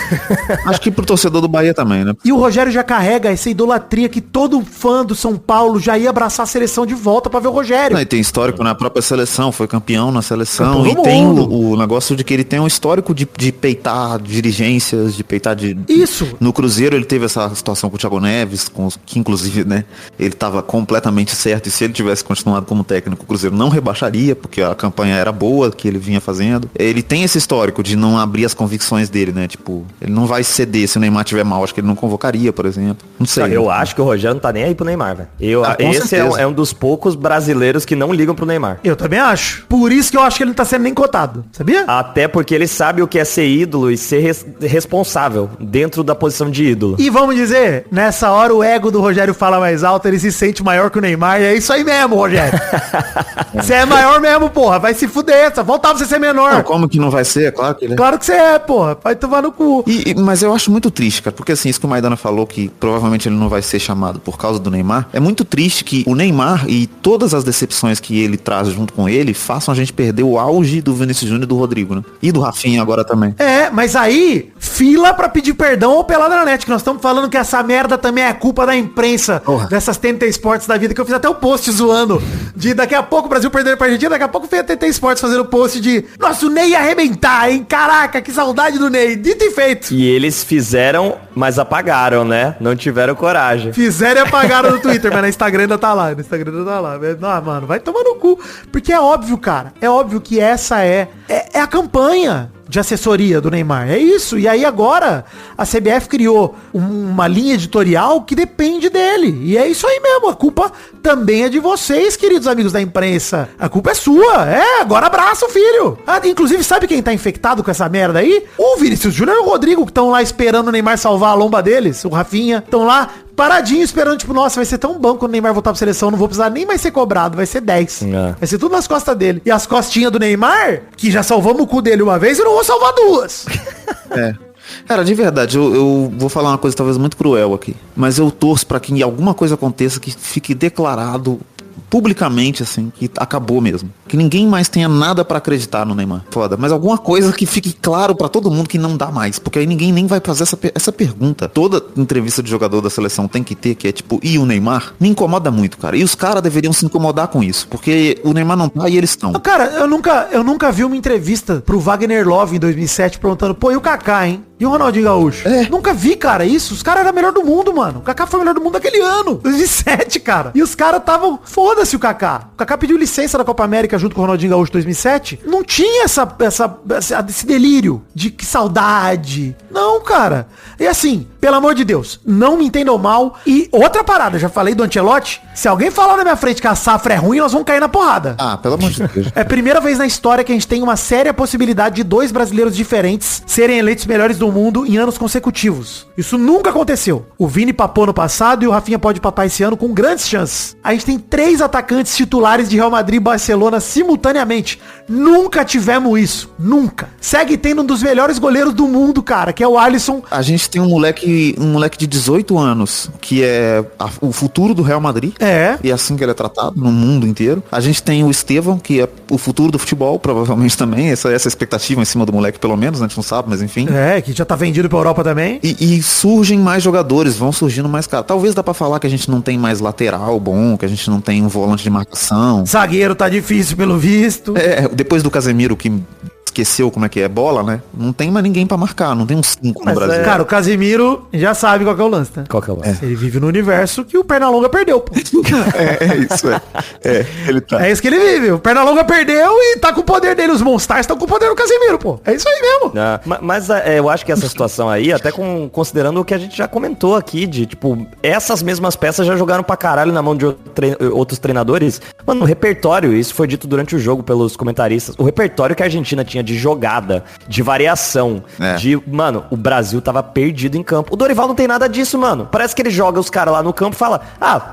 Acho que pro torcedor do Bahia também, né? E o Rogério já carrega essa idolatria que todo fã do São Paulo já ia abraçar a seleção de volta pra ver o Rogério. Não, e tem histórico na própria seleção, foi campeão na seleção. Campeão E do tem mundo. o negócio de que ele tem um histórico de peitar dirigências, de peitar de... Isso. No Cruzeiro ele teve essa situação com o Thiago Neves, que inclusive, né, ele tava completamente certo. E se ele tivesse continuado como técnico, o Cruzeiro não rebaixaria, porque a campanha era boa que ele vinha fazendo. Ele tem esse histórico de não abrir as convicções dele, né? Tipo, ele não vai ceder se o Neymar tiver mal. Acho que ele não convocaria, por exemplo. Não sei. Eu acho que o Rogério não tá nem aí pro Neymar, velho. Com Esse certeza. é um dos poucos brasileiros que não ligam pro Neymar. Eu também acho. Por isso que eu acho que ele não tá sendo nem cotado. Sabia? Até porque ele sabe o que é ser ídolo e ser responsável dentro da posição de ídolo. E vamos dizer, nessa hora o ego do Rogério fala mais alto, ele se sente maior que o Neymar, e é isso aí mesmo, Rogério. Você é maior mesmo, porra. Vai se fuder. Só faltava você ser menor. Não, como que não vai ser? É claro que ele é. Claro que você é, porra. Vai tomar no cu. Mas eu acho muito triste, cara, porque assim, isso que o Maidana falou, que provavelmente ele não vai ser chamado por causa do Neymar, é muito triste que o Neymar e todas as decepções que ele traz junto com ele façam a gente perder o auge do Vinícius Júnior e do Rodrigo, né? E do Rafinha agora também. É, mas aí, fila pra pedir perdão ao Pelada na Net, que nós estamos falando que essa merda também é culpa da imprensa, Porra. dessas TNT Esportes da vida, que eu fiz até o post zoando, de daqui a pouco o Brasil perder pra Argentina, daqui a pouco veio a TNT Esportes fazendo post de, nossa, o Ney ia arrebentar, hein? Caraca, que saudade do Ney. Dito e feito. E eles fizeram, mas apagaram, né? Não tiveram coragem. Fizeram e apagaram no Twitter, mas no Instagram ainda tá lá. No Instagram ainda tá lá. Ah, mano, vai tomar no cu. Porque é óbvio, cara. É óbvio que essa é a campanha de assessoria do Neymar. É isso. E aí agora a CBF criou uma linha editorial que depende dele. E é isso aí mesmo. A culpa também é de vocês, queridos amigos da imprensa. A culpa é sua. É, agora abraça o filho. Ah, inclusive, sabe quem tá infectado com essa merda aí? O Vinícius Júnior e o Rodrigo, que estão lá esperando o Neymar salvar a lomba deles. O Rafinha. Estão lá paradinho esperando, tipo, nossa, vai ser tão bom quando o Neymar voltar pra seleção, não vou precisar nem mais ser cobrado, vai ser 10. É. Vai ser tudo nas costas dele. E as costinhas do Neymar, que já salvamos o cu dele uma vez, eu não vou salvar duas. É. Cara, de verdade, eu vou falar uma coisa talvez muito cruel aqui, mas eu torço pra que alguma coisa aconteça que fique declarado publicamente, assim, que acabou mesmo. Que ninguém mais tenha nada pra acreditar no Neymar. Foda. Mas alguma coisa que fique claro pra todo mundo que não dá mais. Porque aí ninguém nem vai fazer essa pergunta. Toda entrevista de jogador da seleção tem que ter, que é tipo, e o Neymar? Me incomoda muito, cara. E os caras deveriam se incomodar com isso. Porque o Neymar não tá e eles estão. Cara, eu nunca vi uma entrevista pro Wagner Love em 2007 perguntando, pô, e o Kaká, hein? E o Ronaldinho Gaúcho? É. Nunca vi, cara, isso. Os caras eram melhor do mundo, mano. O Kaká foi o melhor do mundo daquele ano. 2007, cara. E os caras estavam... Foda-se o Kaká. O Kaká pediu licença da Copa América junto com o Ronaldinho Gaúcho em 2007. Não tinha esse delírio de que saudade. Não, cara. E assim, pelo amor de Deus, não me entendam mal. E outra parada, já falei do Ancelotti. Se alguém falar na minha frente que a safra é ruim, nós vamos cair na porrada. Ah, pelo amor de Deus. É a primeira vez na história que a gente tem uma séria possibilidade de 2 brasileiros diferentes serem eleitos melhores do mundo em anos consecutivos. Isso nunca aconteceu. O Vini papou no passado e o Rafinha pode papar esse ano com grandes chances. A gente tem 3 atacantes titulares de Real Madrid e Barcelona simultaneamente. Nunca tivemos isso. Nunca. Segue tendo um dos melhores goleiros do mundo, cara, que é o Alisson. A gente tem um moleque de 18 anos, que é o futuro do Real Madrid. É. E é assim que ele é tratado no mundo inteiro. A gente tem o Estevão, que é o futuro do futebol, provavelmente também. Essa expectativa em cima do moleque, pelo menos, a gente não sabe, mas enfim. É, que já tá vendido pra Europa também. E surgem mais jogadores, vão surgindo mais caras. Talvez dá pra falar que a gente não tem mais lateral bom, que a gente não tem um volante de marcação. Zagueiro tá difícil pelo visto. É, depois do Casemiro, que esqueceu como é que é bola, né? Não tem mais ninguém pra marcar, não tem uns 5 no Mas Brasil. Cara, o Casemiro já sabe qual que é o lance, né? Qual que é o lance? Ele vive no universo que o Pernalonga perdeu, pô. Ele tá. É isso que ele vive. O Pernalonga perdeu e tá com o poder dele. Os Monstars estão com o poder do Casemiro, pô. É isso aí mesmo. Ah, mas eu acho que essa situação aí, até considerando o que a gente já comentou aqui, de tipo, essas mesmas peças já jogaram pra caralho na mão de outros treinadores. Mano, o repertório, isso foi dito durante o jogo pelos comentaristas, o repertório que a Argentina tinha de jogada, de variação, mano, o Brasil tava perdido em campo. O Dorival não tem nada disso, mano. Parece que ele joga os caras lá no campo e fala,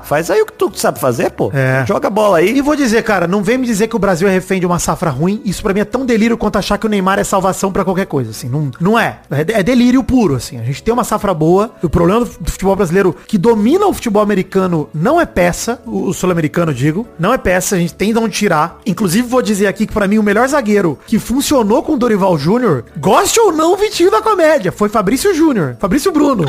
faz aí o que tu sabe fazer, pô. Joga a bola aí. E vou dizer, cara, não vem me dizer que o Brasil é refém de uma safra ruim. Isso pra mim é tão delírio quanto achar que o Neymar é salvação pra qualquer coisa, assim. Não é. É delírio puro, assim. A gente tem uma safra boa. O problema do futebol brasileiro que domina o futebol americano não é peça. O sul-americano, digo. Não é peça. A gente tem de onde tirar. Inclusive, vou dizer aqui que pra mim o melhor zagueiro que funcionou com o Dorival Júnior, goste ou não, Vitinho da comédia, foi Fabrício Júnior. Fabrício Bruno.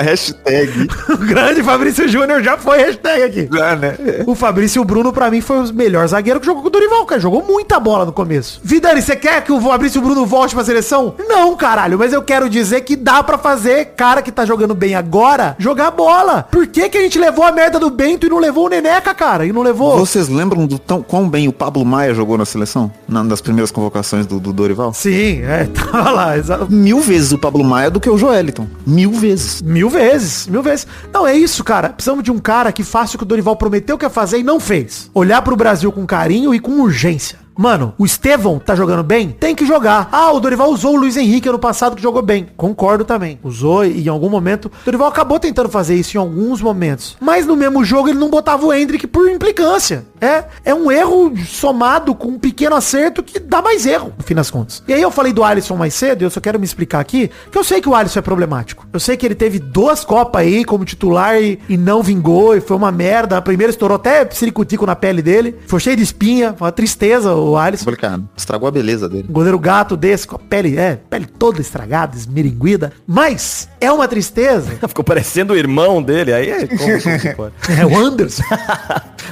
Hashtag. O grande Fabrício Júnior já foi hashtag aqui. Né? O Fabrício Bruno, pra mim, foi o melhor zagueiro que jogou com o Dorival, cara. Jogou muita bola no começo. Vidani, você quer que o Fabrício Bruno volte pra seleção? Não, caralho. Mas eu quero dizer que dá pra fazer cara que tá jogando bem agora jogar bola. Por que que a gente levou a merda do Bento e não levou o Neneca, cara? E não levou... Vocês lembram do quão bem o Pablo Maia jogou na seleção? Das primeiras convocações do Dorival? Sim, tava lá. Exato. 1000 vezes o Pablo Maia do que o Joeliton. 1000 vezes. 1000 vezes. 1000 vezes. Não, é isso, cara. Precisamos de um cara que faça o que o Dorival prometeu que ia fazer e não fez. Olhar pro Brasil com carinho e com urgência. Mano, o Estevão tá jogando bem? Tem que jogar. O Dorival usou o Luiz Henrique ano passado que jogou bem. Concordo também. Usou e em algum momento... O Dorival acabou tentando fazer isso em alguns momentos. Mas no mesmo jogo ele não botava o Endrick por implicância. É um erro somado com um pequeno acerto que dá mais erro, no fim das contas. E aí eu falei do Alisson mais cedo, e eu só quero me explicar aqui, que eu sei que o Alisson é problemático. Eu sei que ele teve 2 Copas aí como titular e não vingou, e foi uma merda. A primeira estourou até ciricutico na pele dele. Foi cheio de espinha, foi uma tristeza o Alisson. Complicado. Estragou a beleza dele. Um goleiro gato desse, com a pele toda estragada, esmiringuida. Mas é uma tristeza. Ficou parecendo o irmão dele, aí como pode? É o Anderson.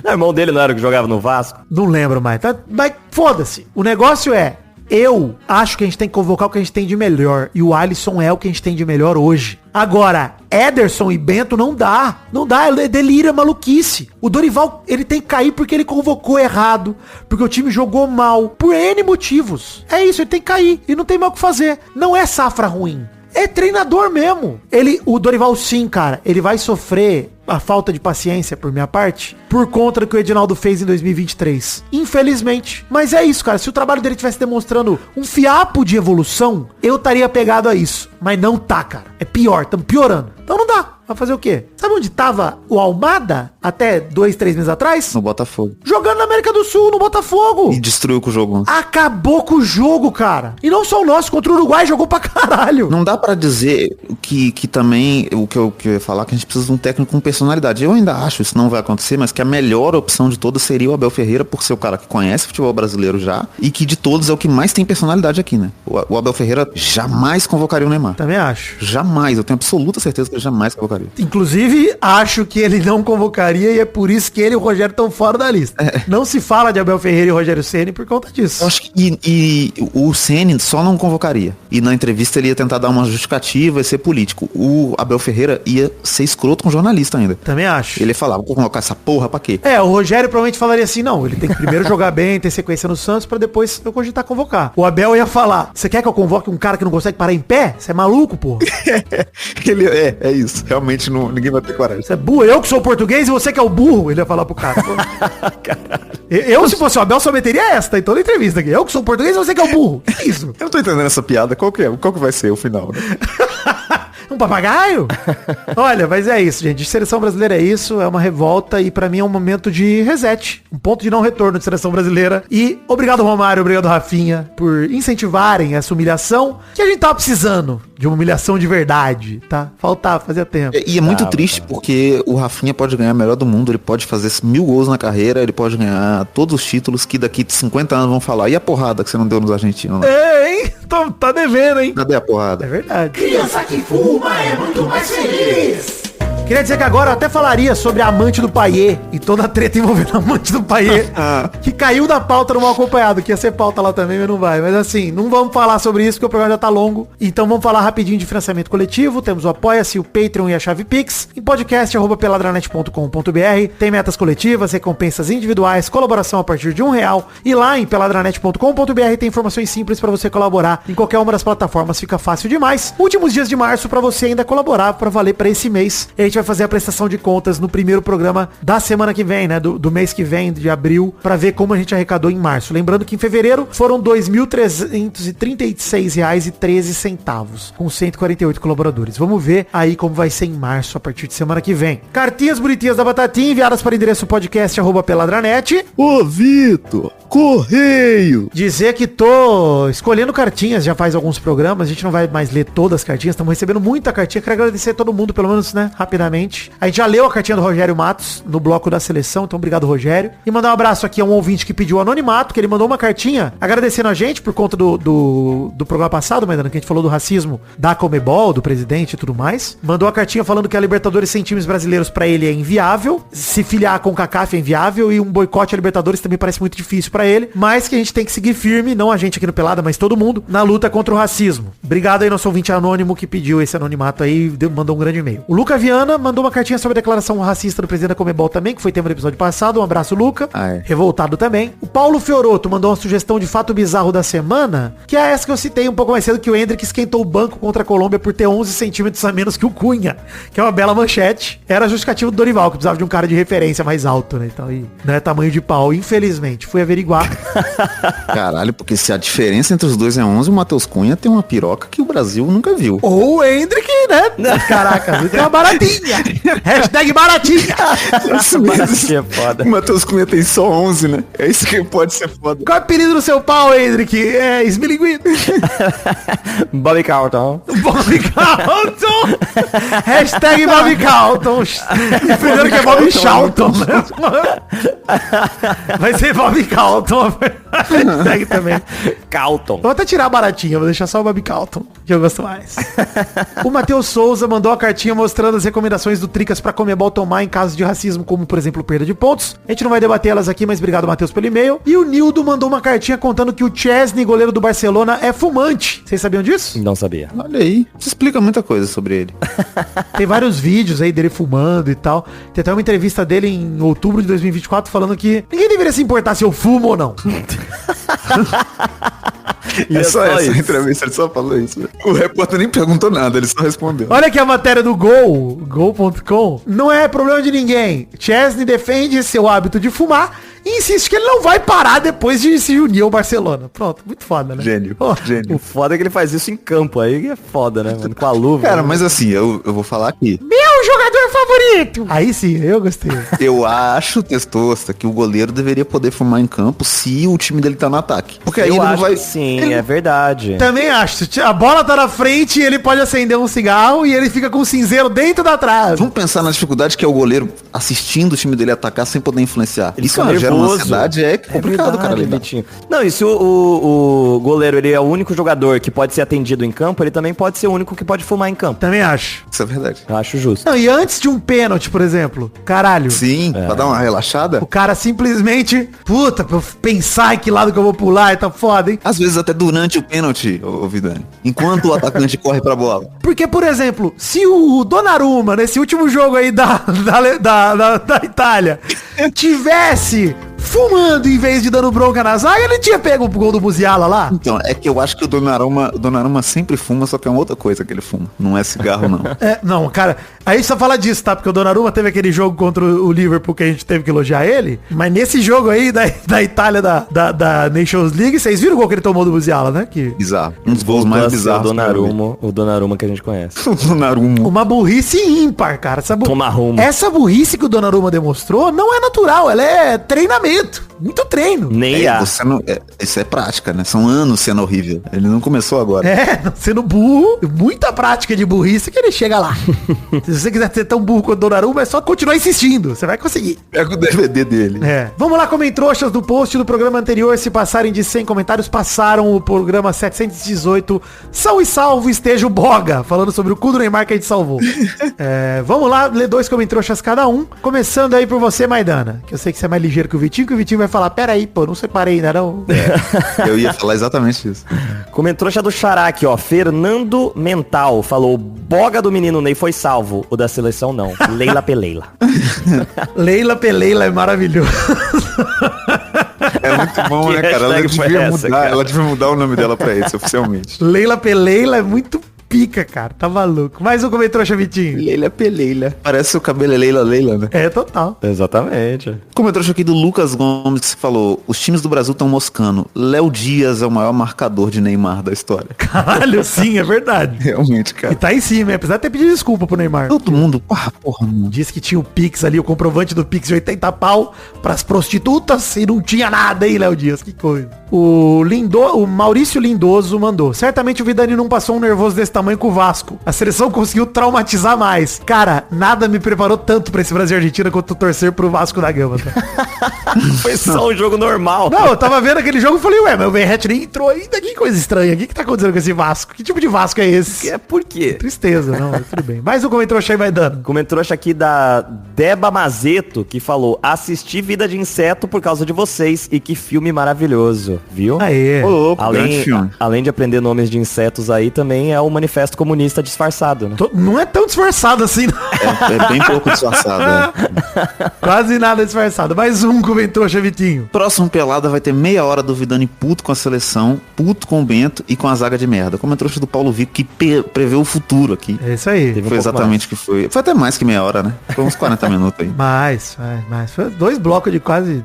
Não, o irmão dele não era o que jogava no Vasco? Não lembro mais. Mas foda-se. O negócio é, eu acho que a gente tem que convocar o que a gente tem de melhor. E o Alisson é o que a gente tem de melhor hoje. Agora, Ederson e Bento não dá. Não dá, é delírio, é maluquice. O Dorival, ele tem que cair porque ele convocou errado. Porque o time jogou mal. Por N motivos. É isso, ele tem que cair. E não tem mais o que fazer. Não é safra ruim. É treinador mesmo. O Dorival sim, cara, ele vai sofrer a falta de paciência por minha parte, por conta do que o Edinaldo fez em 2023. Infelizmente. Mas é isso, cara. Se o trabalho dele estivesse demonstrando um fiapo de evolução, eu estaria pegado a isso. Mas não tá, cara. É pior. Estamos piorando. Então não dá. Vai fazer o quê? Sabe onde tava o Almada até 2, 3 meses atrás? No Botafogo. Jogando na América do Sul, no Botafogo. E destruiu com o jogo. Acabou com o jogo, cara. E não só o nosso, contra o Uruguai jogou pra caralho. Não dá pra dizer que também, o que eu ia falar, que a gente precisa de um técnico com personalidade. Eu ainda acho, isso não vai acontecer, mas que a melhor opção de todas seria o Abel Ferreira, por ser o cara que conhece o futebol brasileiro já, e que de todos é o que mais tem personalidade aqui, né? O Abel Ferreira jamais convocaria o Neymar. Também acho. Jamais, eu tenho absoluta certeza que ele jamais convocaria. Inclusive, acho que ele não convocaria e é por isso que ele e o Rogério estão fora da lista. Não se fala de Abel Ferreira e Rogério Ceni por conta disso. Eu acho que e o Ceni só não convocaria. E na entrevista ele ia tentar dar uma justificativa e ser político. O Abel Ferreira ia ser escroto com jornalista ainda. Também acho. Ele falava, vou convocar essa porra pra quê? O Rogério provavelmente falaria assim, não, ele tem que primeiro jogar bem, ter sequência no Santos, pra depois eu cogitar convocar. O Abel ia falar, você quer que eu convoque um cara que não consegue parar em pé? Você é maluco, porra? Ele é isso. Realmente ninguém vai ter coragem. Você é burro, eu que sou português e você que é o burro, ele ia falar pro cara. Eu, se fosse o Abel, só meteria esta em toda a entrevista aqui. Eu que sou português e você que é o burro. Que isso? Eu não tô entendendo essa piada. Qual que vai ser o final, né? Um papagaio? Olha, mas é isso, gente. Seleção brasileira é isso, é uma revolta e pra mim é um momento de reset. Um ponto de não retorno de seleção brasileira. E obrigado, Romário, obrigado, Rafinha, por incentivarem essa humilhação que a gente tava precisando de uma humilhação de verdade, tá? Faltava, fazia tempo. E é muito triste porque o Rafinha pode ganhar o melhor do mundo, ele pode fazer 1000 gols na carreira, ele pode ganhar todos os títulos que daqui de 50 anos vão falar. E a porrada que você não deu nos argentinos? Né? Hein? Tá devendo, hein? Cadê a porrada? É verdade. Criança que fuma é muito mais feliz. Queria dizer que agora eu até falaria sobre a amante do Paiê e toda a treta envolvendo a amante do Paiê, que caiu da pauta no Mal Acompanhado, que ia ser pauta lá também, mas não vai. Mas assim, não vamos falar sobre isso porque o programa já tá longo. Então vamos falar rapidinho de financiamento coletivo. Temos o Apoia-se, o Patreon e a chave Pix. Em podcast@peladranet.com.br tem metas coletivas, recompensas individuais, colaboração a partir de R$1. E lá em peladranet.com.br tem informações simples para você colaborar. Em qualquer uma das plataformas fica fácil demais. Últimos dias de março para você ainda colaborar para valer para esse mês. A gente gente vai fazer a prestação de contas no primeiro programa da semana que vem, né? Do mês que vem, de abril, pra ver como a gente arrecadou em março. Lembrando que em fevereiro foram R$ 2.336,13, com 148 colaboradores. Vamos ver aí como vai ser em março, a partir de semana que vem. Cartinhas bonitinhas da Batatinha enviadas para o endereço podcast@peladranet. Ô, Vitor, correio! Dizer que tô escolhendo cartinhas, já faz alguns programas, a gente não vai mais ler todas as cartinhas, estamos recebendo muita cartinha, quero agradecer a todo mundo, pelo menos, né, rapidamente. A gente já leu a cartinha do Rogério Matos no bloco da seleção, então obrigado, Rogério. E mandar um abraço aqui a um ouvinte que pediu anonimato, que ele mandou uma cartinha agradecendo a gente por conta do programa passado, Maidana, que a gente falou do racismo da Comebol, do presidente e tudo mais. Mandou a cartinha falando que a Libertadores sem times brasileiros pra ele é inviável, se filiar com o CACAF é inviável e um boicote a Libertadores também parece muito difícil pra ele, mas que a gente tem que seguir firme, não a gente aqui no Pelada, mas todo mundo, na luta contra o racismo. Obrigado aí, nosso ouvinte anônimo que pediu esse anonimato aí, mandou um grande e-mail. O Luca Viana mandou uma cartinha sobre a declaração racista do presidente da Comebol também, que foi tema do episódio passado. Um abraço, Luca. Revoltado também. O Paulo Fioroto mandou uma sugestão de fato bizarro da semana, que é essa que eu citei um pouco mais cedo, que o Hendrick esquentou o banco contra a Colômbia por ter 11 centímetros a menos que o Cunha, que é uma bela manchete. Era justificativo do Dorival, que precisava de um cara de referência mais alto, né? Então, e não é tamanho de pau, infelizmente. Fui averiguar. Caralho, porque se a diferença entre os dois é 11, o Matheus Cunha tem uma piroca que o Brasil nunca viu. Ou o Hendrick, né? Caraca, tem uma baratinha. Hashtag baratinha. Baratinha é foda. O Matheus Cunha tem só 11, né? É isso que pode ser foda. Qual é o apelido do seu pau, Hendrick? É esmilinguido. Bobby Carlton. Bobby Carlton. Hashtag Bobby Carlton. Primeiro que é Bobby Charlton, né? Vai ser Bobby Carlton. Hashtag também. Carlton. Vou até tirar a baratinha, vou deixar só o Bobby Carlton, que eu gosto mais. O Matheus Souza mandou a cartinha mostrando as recomendações do Tricas pra Comebol tomar em casos de racismo, como, por exemplo, perda de pontos. A gente não vai debater elas aqui, mas obrigado, Matheus, pelo e-mail. E o Nildo mandou uma cartinha contando que o Chesney, goleiro do Barcelona, é fumante. Vocês sabiam disso? Não sabia. Olha aí. Isso explica muita coisa sobre ele. Tem vários vídeos aí dele fumando e tal. Tem até uma entrevista dele em outubro de 2024 falando que ninguém deveria se importar se eu fumo ou não. É só essa entrevista, ele só falou isso. O repórter nem perguntou nada, ele só respondeu. Olha aqui a matéria do Gol.com. Não é problema de ninguém. Chesney defende seu hábito de fumar e insiste que ele não vai parar depois de se unir ao Barcelona. Pronto, muito foda, né? Gênio, gênio. O foda é que ele faz isso em campo, aí é foda, né, mano? Com a luva. Cara, né? mas assim, eu vou falar aqui. Meu jogador favorito! Aí sim, eu gostei. Eu acho, Testosta, que o goleiro deveria poder fumar em campo se o time dele tá no ataque. Porque aí eu ele acho não vai... que sim, é verdade. Também acho. Se a bola tá na frente, ele pode acender um cigarro e ele fica com o cinzeiro dentro da trave. Vamos pensar na dificuldade que é o goleiro assistindo o time dele atacar sem poder influenciar. Ele Isso fica gera uma nervoso. ansiedade, é complicado, verdade, cara. Lidar. Vitinho. Não, e se o goleiro ele é o único jogador que pode ser atendido em campo, ele também pode ser o único que pode fumar em campo. Também acho. Isso é verdade. Eu acho justo. Não, e antes de um pênalti, por exemplo, caralho. Sim, pra dar uma relaxada. O cara simplesmente, puta, pra eu pensar em que lado que eu vou pular, tá foda, hein? Às vezes até durante o pênalti, ô Vidani. Enquanto o atacante corre pra bola. Porque, por exemplo, se o Donnarumma, nesse último jogo aí da Itália, tivesse fumando em vez de dando bronca na zaga, ele tinha pego o gol do Musiala lá? Então, é que eu acho que o Donnarumma sempre fuma, só que é uma outra coisa que ele fuma. Não é cigarro, não. Não, cara, aí só fala disso, tá? Porque o Donnarumma teve aquele jogo contra o Liverpool que a gente teve que elogiar ele, mas nesse jogo aí da Itália, da Nations League, vocês viram o gol que ele tomou do Musiala, né? Que... Bizarro. Um dos gols mais bizarros. O Donnarumma que a gente conhece. O Donnarumma. Uma burrice ímpar, cara. Toma rumo. Essa burrice que o Donnarumma demonstrou não é natural, ela é treinamento. Muito treino. Nem há. Isso é prática, né? São anos sendo horrível. Ele não começou agora. Sendo burro, muita prática de burrice que ele chega lá. Se você quiser ser tão burro quanto o Donnarumma, é só continuar insistindo. Você vai conseguir. Pega o DVD dele. Vamos lá, comentroxas do post do programa anterior. Se passarem de 100 comentários, passaram o programa 718. São e salvo esteja o Boga, falando sobre o cu do Neymar que a gente salvou. Vamos lá, ler 2 comentroxas cada um. Começando aí por você, Maidana, que eu sei que você é mais ligeiro que o Vitinho vai falar, pera aí, pô, não separei ainda não. Eu ia falar exatamente isso. Comentroxa do Xará aqui, ó. Fernando Mental falou, Boga do menino Ney foi salvo, o da seleção não. Leila Peleila. Leila Peleila é maravilhoso. É muito bom, né, cara? Ela devia mudar o nome dela pra esse, oficialmente. Leila Peleila é muito pica, cara. Tá maluco. Mais um comentário, Chavitinho. Leila Peleila. Parece o cabelo é Leila, né? É, total. Exatamente. Comentário aqui do Lucas Gomes que falou: os times do Brasil estão moscando. Léo Dias é o maior marcador de Neymar da história. Caralho, sim, é verdade. Realmente, E cara. tá em cima, hein? Apesar de ter pedido desculpa pro Neymar. Todo mundo. Porra, mano. Disse que tinha o Pix ali, o comprovante do Pix de 80 pau pras prostitutas e não tinha nada, hein, Léo Dias? Que coisa. O Maurício Lindoso mandou: certamente o Vidani não passou um nervoso desse tamanho com o Vasco. A seleção conseguiu traumatizar mais. Cara, nada me preparou tanto pra esse Brasil e Argentina quanto torcer pro Vasco da Gama, tá? Foi só um jogo normal. Não, eu tava vendo aquele jogo e falei, ué, mas o Verret nem entrou ainda. Que coisa estranha. O que tá acontecendo com esse Vasco? Que tipo de Vasco é esse? É por quê? Tristeza, não, mas tudo bem. Mais um comentário aí vai dando. Comentou aqui da Deba Mazeto, que falou: assisti Vida de Inseto por causa de vocês e que filme maravilhoso, viu? Aê. Ô, louco, grande filme. Além de aprender nomes de insetos aí, também é o Manifesto Comunista disfarçado, né? Não é tão disfarçado assim, não. É bem pouco disfarçado, Quase nada disfarçado. Mais um comentou, Chavitinho. Próximo pelada vai ter meia hora do Vidani puto com a seleção, puto com o Bento e com a zaga de merda. Comentou do Paulo Vico que prevê o futuro aqui. É isso aí. Teve um Foi pouco exatamente o que foi. Foi até mais que meia hora, né? Foi uns 40 minutos aí. Mais. Foi 2 blocos de quase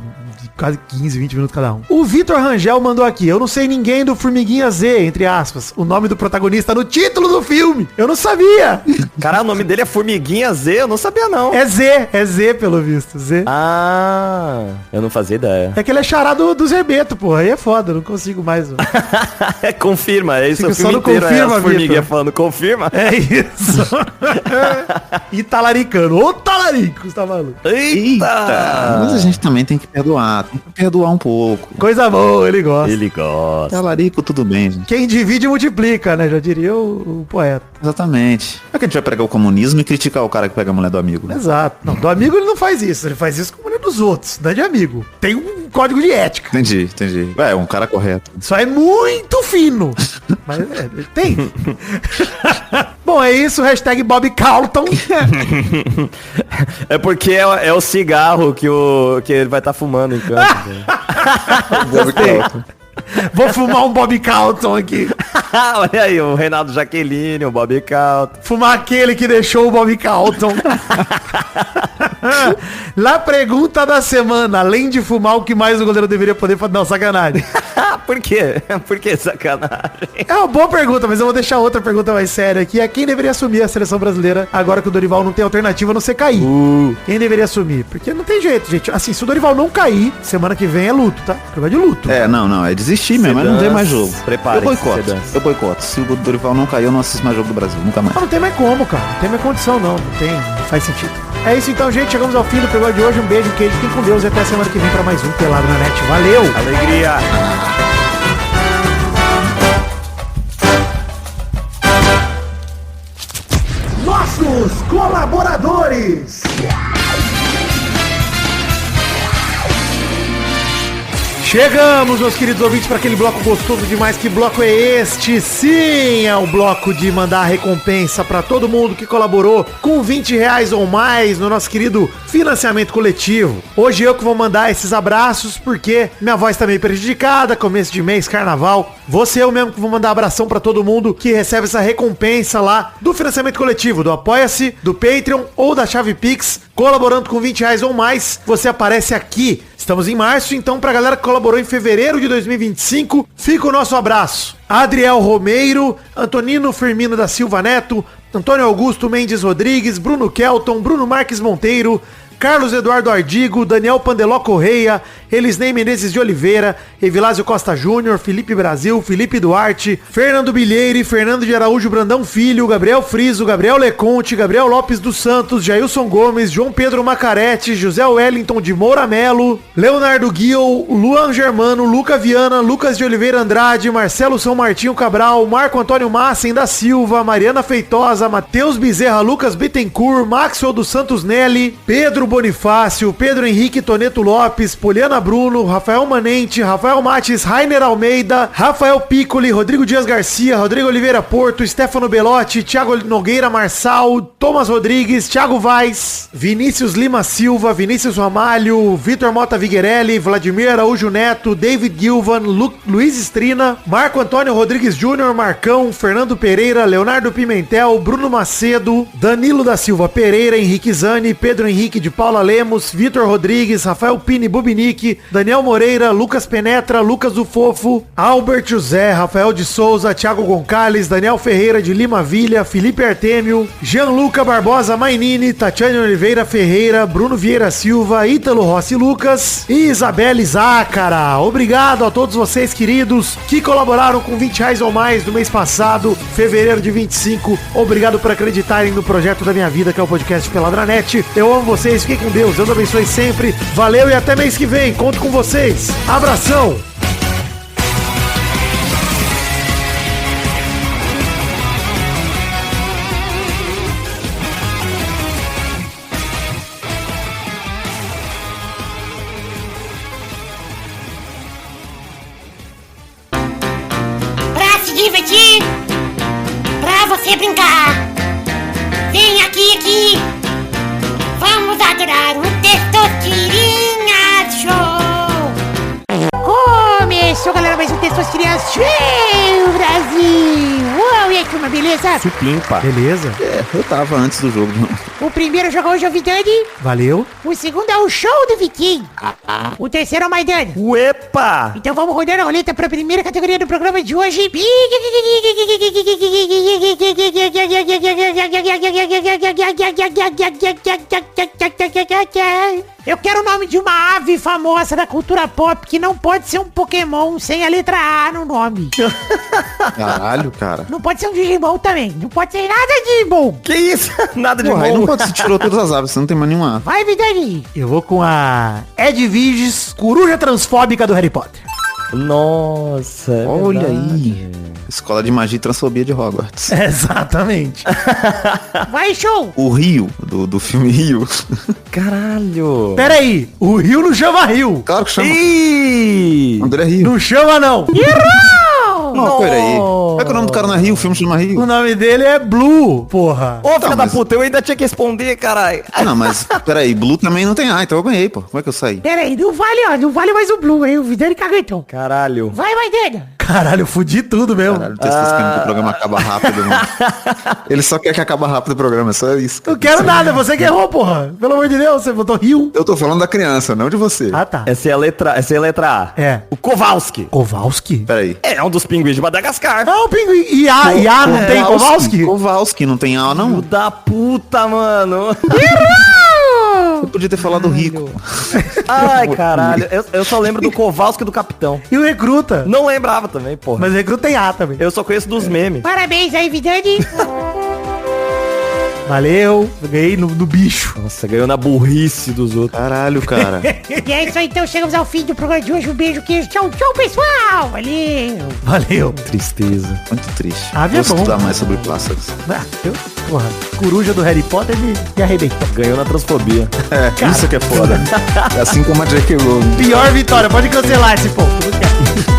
15, 20 minutos cada um. O Vitor Rangel mandou aqui: eu não sei ninguém do Formiguinha Z, entre aspas, o nome do protagonista no título do filme. Eu não sabia. Cara, o nome dele é Formiguinha Z, eu não sabia não. É Z pelo visto. Z. Ah, eu não fazia ideia. É que ele é charado do Zerbeto, porra. Aí é foda, eu não consigo mais. Confirma, é isso. Fica O filme só no inteiro confirma, é as formiguinhas Vitor. falando confirma. É isso. E talaricando. Ô talaricos, tá maluco. Eita! Mas a gente também tem que perdoar. Tem que perdoar um pouco. Coisa boa, ele gosta. Ele gosta. Talarico, tudo bem, gente. Quem divide multiplica, né? Já diria o poeta. Exatamente. Não é que a gente vai pregar o comunismo e criticar o cara que pega a mulher do amigo, né? Exato. Não, do amigo ele não faz isso. Ele faz isso com a mulher dos outros, não é de amigo. Tem um código de ética. Entendi. É um cara correto. Só é muito fino. Mas tem. Bom, é isso. Hashtag Bob Carlton. É porque é o cigarro que ele vai estar fumando em campo. Vou fumar um Bob Carlton aqui. Olha aí, o Reinaldo Jaqueline, o Bob Calto. Fumar aquele que deixou o Bob Carlton. Na pergunta da semana, além de fumar, o que mais o goleiro deveria poder fazer? Não, sacanagem. Por quê? Por que sacanagem? É uma boa pergunta, mas eu vou deixar outra pergunta mais séria aqui. É quem deveria assumir a seleção brasileira agora que o Dorival não tem alternativa a não ser cair? Quem deveria assumir? Porque não tem jeito, gente. Assim, se o Dorival não cair, semana que vem é luto, tá? Vai de luto. Não, é desistir mesmo, mas não tem mais jogo. Preparem-se, Eu boicoto. Se o Dorival não cair, eu não assisto mais jogo do Brasil, nunca mais. Mas não tem mais como, cara. Não tem mais condição, não. Não faz sentido. É isso então, gente. Chegamos ao fim do programa de hoje. Um beijo, queijo, fiquem com Deus e até semana que vem pra mais um Pelado na Net. Valeu! Alegria! Nossos colaboradores. Chegamos, meus queridos ouvintes, para aquele bloco gostoso demais. Que bloco é este? Sim, é o bloco de mandar recompensa para todo mundo que colaborou com R$20 ou mais no nosso querido financiamento coletivo. Hoje eu que vou mandar esses abraços porque minha voz tá meio prejudicada, começo de mês, carnaval. Vou ser eu mesmo que vou mandar abração para todo mundo que recebe essa recompensa lá do financiamento coletivo, do Apoia-se, do Patreon ou da Chave Pix. Colaborando com R$20 ou mais, você aparece aqui. Estamos em março, então pra galera que colaborou em fevereiro de 2025, fica o nosso abraço. Adriel Romeiro, Antonino Firmino da Silva Neto, Antônio Augusto Mendes Rodrigues, Bruno Kelton, Bruno Marques Monteiro, Carlos Eduardo Ardigo, Daniel Pandeló Correia, Elisnei Menezes de Oliveira, Evilásio Costa Júnior, Felipe Brasil, Felipe Duarte, Fernando Bilheire, Fernando de Araújo Brandão Filho, Gabriel Friso, Gabriel Leconte, Gabriel Lopes dos Santos, Jailson Gomes, João Pedro Macarete, José Wellington de Moura Melo, Leonardo Guiol, Luan Germano, Luca Viana, Lucas de Oliveira Andrade, Marcelo São Martinho Cabral, Marco Antônio Massen da Silva, Mariana Feitosa, Matheus Bezerra, Lucas Bittencourt, Maxwell dos Santos Nelly, Pedro Bonifácio, Pedro Henrique Toneto Lopes, Poliana Bruno, Rafael Manente, Rafael Mates, Rainer Almeida, Rafael Piccoli, Rodrigo Dias Garcia, Rodrigo Oliveira Porto, Stefano Belotti, Thiago Nogueira Marçal, Thomas Rodrigues, Thiago Vaz, Vinícius Lima Silva, Vinícius Ramalho, Vitor Mota Viguerelli, Vladimir Araújo Neto, David Gilvan, Luiz Estrina, Marco Antônio Rodrigues Júnior, Marcão, Fernando Pereira, Leonardo Pimentel, Bruno Macedo, Danilo da Silva Pereira, Henrique Zani, Pedro Henrique de Paula Lemos, Vitor Rodrigues, Rafael Pini Bubinique, Daniel Moreira, Lucas Penetra, Lucas do Fofo, Albert José, Rafael de Souza, Thiago Gonçalves, Daniel Ferreira de Lima Vilha, Felipe Artêmio, Gianluca Barbosa Mainini, Tatiane Oliveira Ferreira, Bruno Vieira Silva, Ítalo Rossi Lucas e Isabelle Zácara. Obrigado a todos vocês, queridos, que colaboraram com R$20 ou mais no mês passado, fevereiro de 25. Obrigado por acreditarem no projeto da minha vida, que é o podcast Peladranet. Eu amo vocês, fiquem com Deus, Deus abençoe sempre. Valeu e até mês que vem, conto com vocês. Abração! Pra se divertir, pra você brincar, vem aqui, vamos adorar o Testosterinha Show. Começou, galera, mais um Testosterinha Show, Brasil. Uau, e aí, turma, beleza? Supimpa. Beleza? Eu tava antes do jogo. O primeiro jogo hoje é o Vidani, Valeu. o segundo é o Show do Viking, o terceiro é o Maidana. Uepa! Então vamos rodar a roleta para a primeira categoria do programa de hoje. Eu quero o nome de uma ave famosa da cultura pop que não pode ser um Pokémon sem a letra A no nome. Caralho, cara. Não pode ser um Digimon também. Não pode ser nada de Digimon. Que isso? Nada de Porra, aí bom. não pode, se tirou todas as aves, você não tem mais nenhuma ave. Vai, Vidani. Eu vou com a Edwiges, coruja transfóbica do Harry Potter. Nossa. é Olha verdade. aí. Escola de Magia e Transfobia de Hogwarts. Exatamente. Vai, Show. O Rio, do filme Rio. Caralho. Pera aí, o Rio não chama Rio. Claro que chama. Ih! André Rio. Não chama, não. Não, pera aí. Como é que o nome do cara não é Rio? O filme chama O Rio. nome dele é Blue, porra. Ô, filha da mas- puta, eu ainda tinha que responder, caralho. Não, mas pera aí. Blue também não tem A, então eu ganhei, pô. Como é que eu saí? Pera aí, não vale, ó. Não vale mais o Blue, hein? O Vidani caguetou. Caralho. Vai, Maidana. Caralho, eu fudi tudo mesmo. Caralho, o texto querendo que o programa acaba rápido, mano. Ele só quer que acabe rápido o programa, é só isso. Não quero nada, você que errou, porra. Pelo amor de Deus, você botou Rio. Eu tô falando da criança, não de você. Ah, tá. Essa é a letra A. É. O Kowalski. Kowalski? Pera aí. É um dos pinguins de Madagascar. Ah, o pinguim. E A não tem Kowalski? Kowalski, não tem A, não. Filho da puta, mano. Você podia ter falado rico. Ai, caralho. Eu só lembro do Kowalski e do Capitão. E o Recruta? Não lembrava também, porra. Mas o Recruta tem A também. Eu só conheço dos memes. Parabéns aí, Vidani. Valeu, eu ganhei no bicho. Nossa, ganhou na burrice dos outros. Caralho, cara. E é isso aí, então chegamos ao fim do programa de hoje. Um beijo, queijo. Tchau, tchau, pessoal. Valeu. Valeu. Tristeza. Muito triste. Ave Vou é bom. estudar mais sobre plásticos. Ah, porra, coruja do Harry Potter me arrebentou. Ganhou na transfobia. É, isso que é foda. É assim como a J.K. Rowling. Pior vitória, pode cancelar esse ponto. Não quero.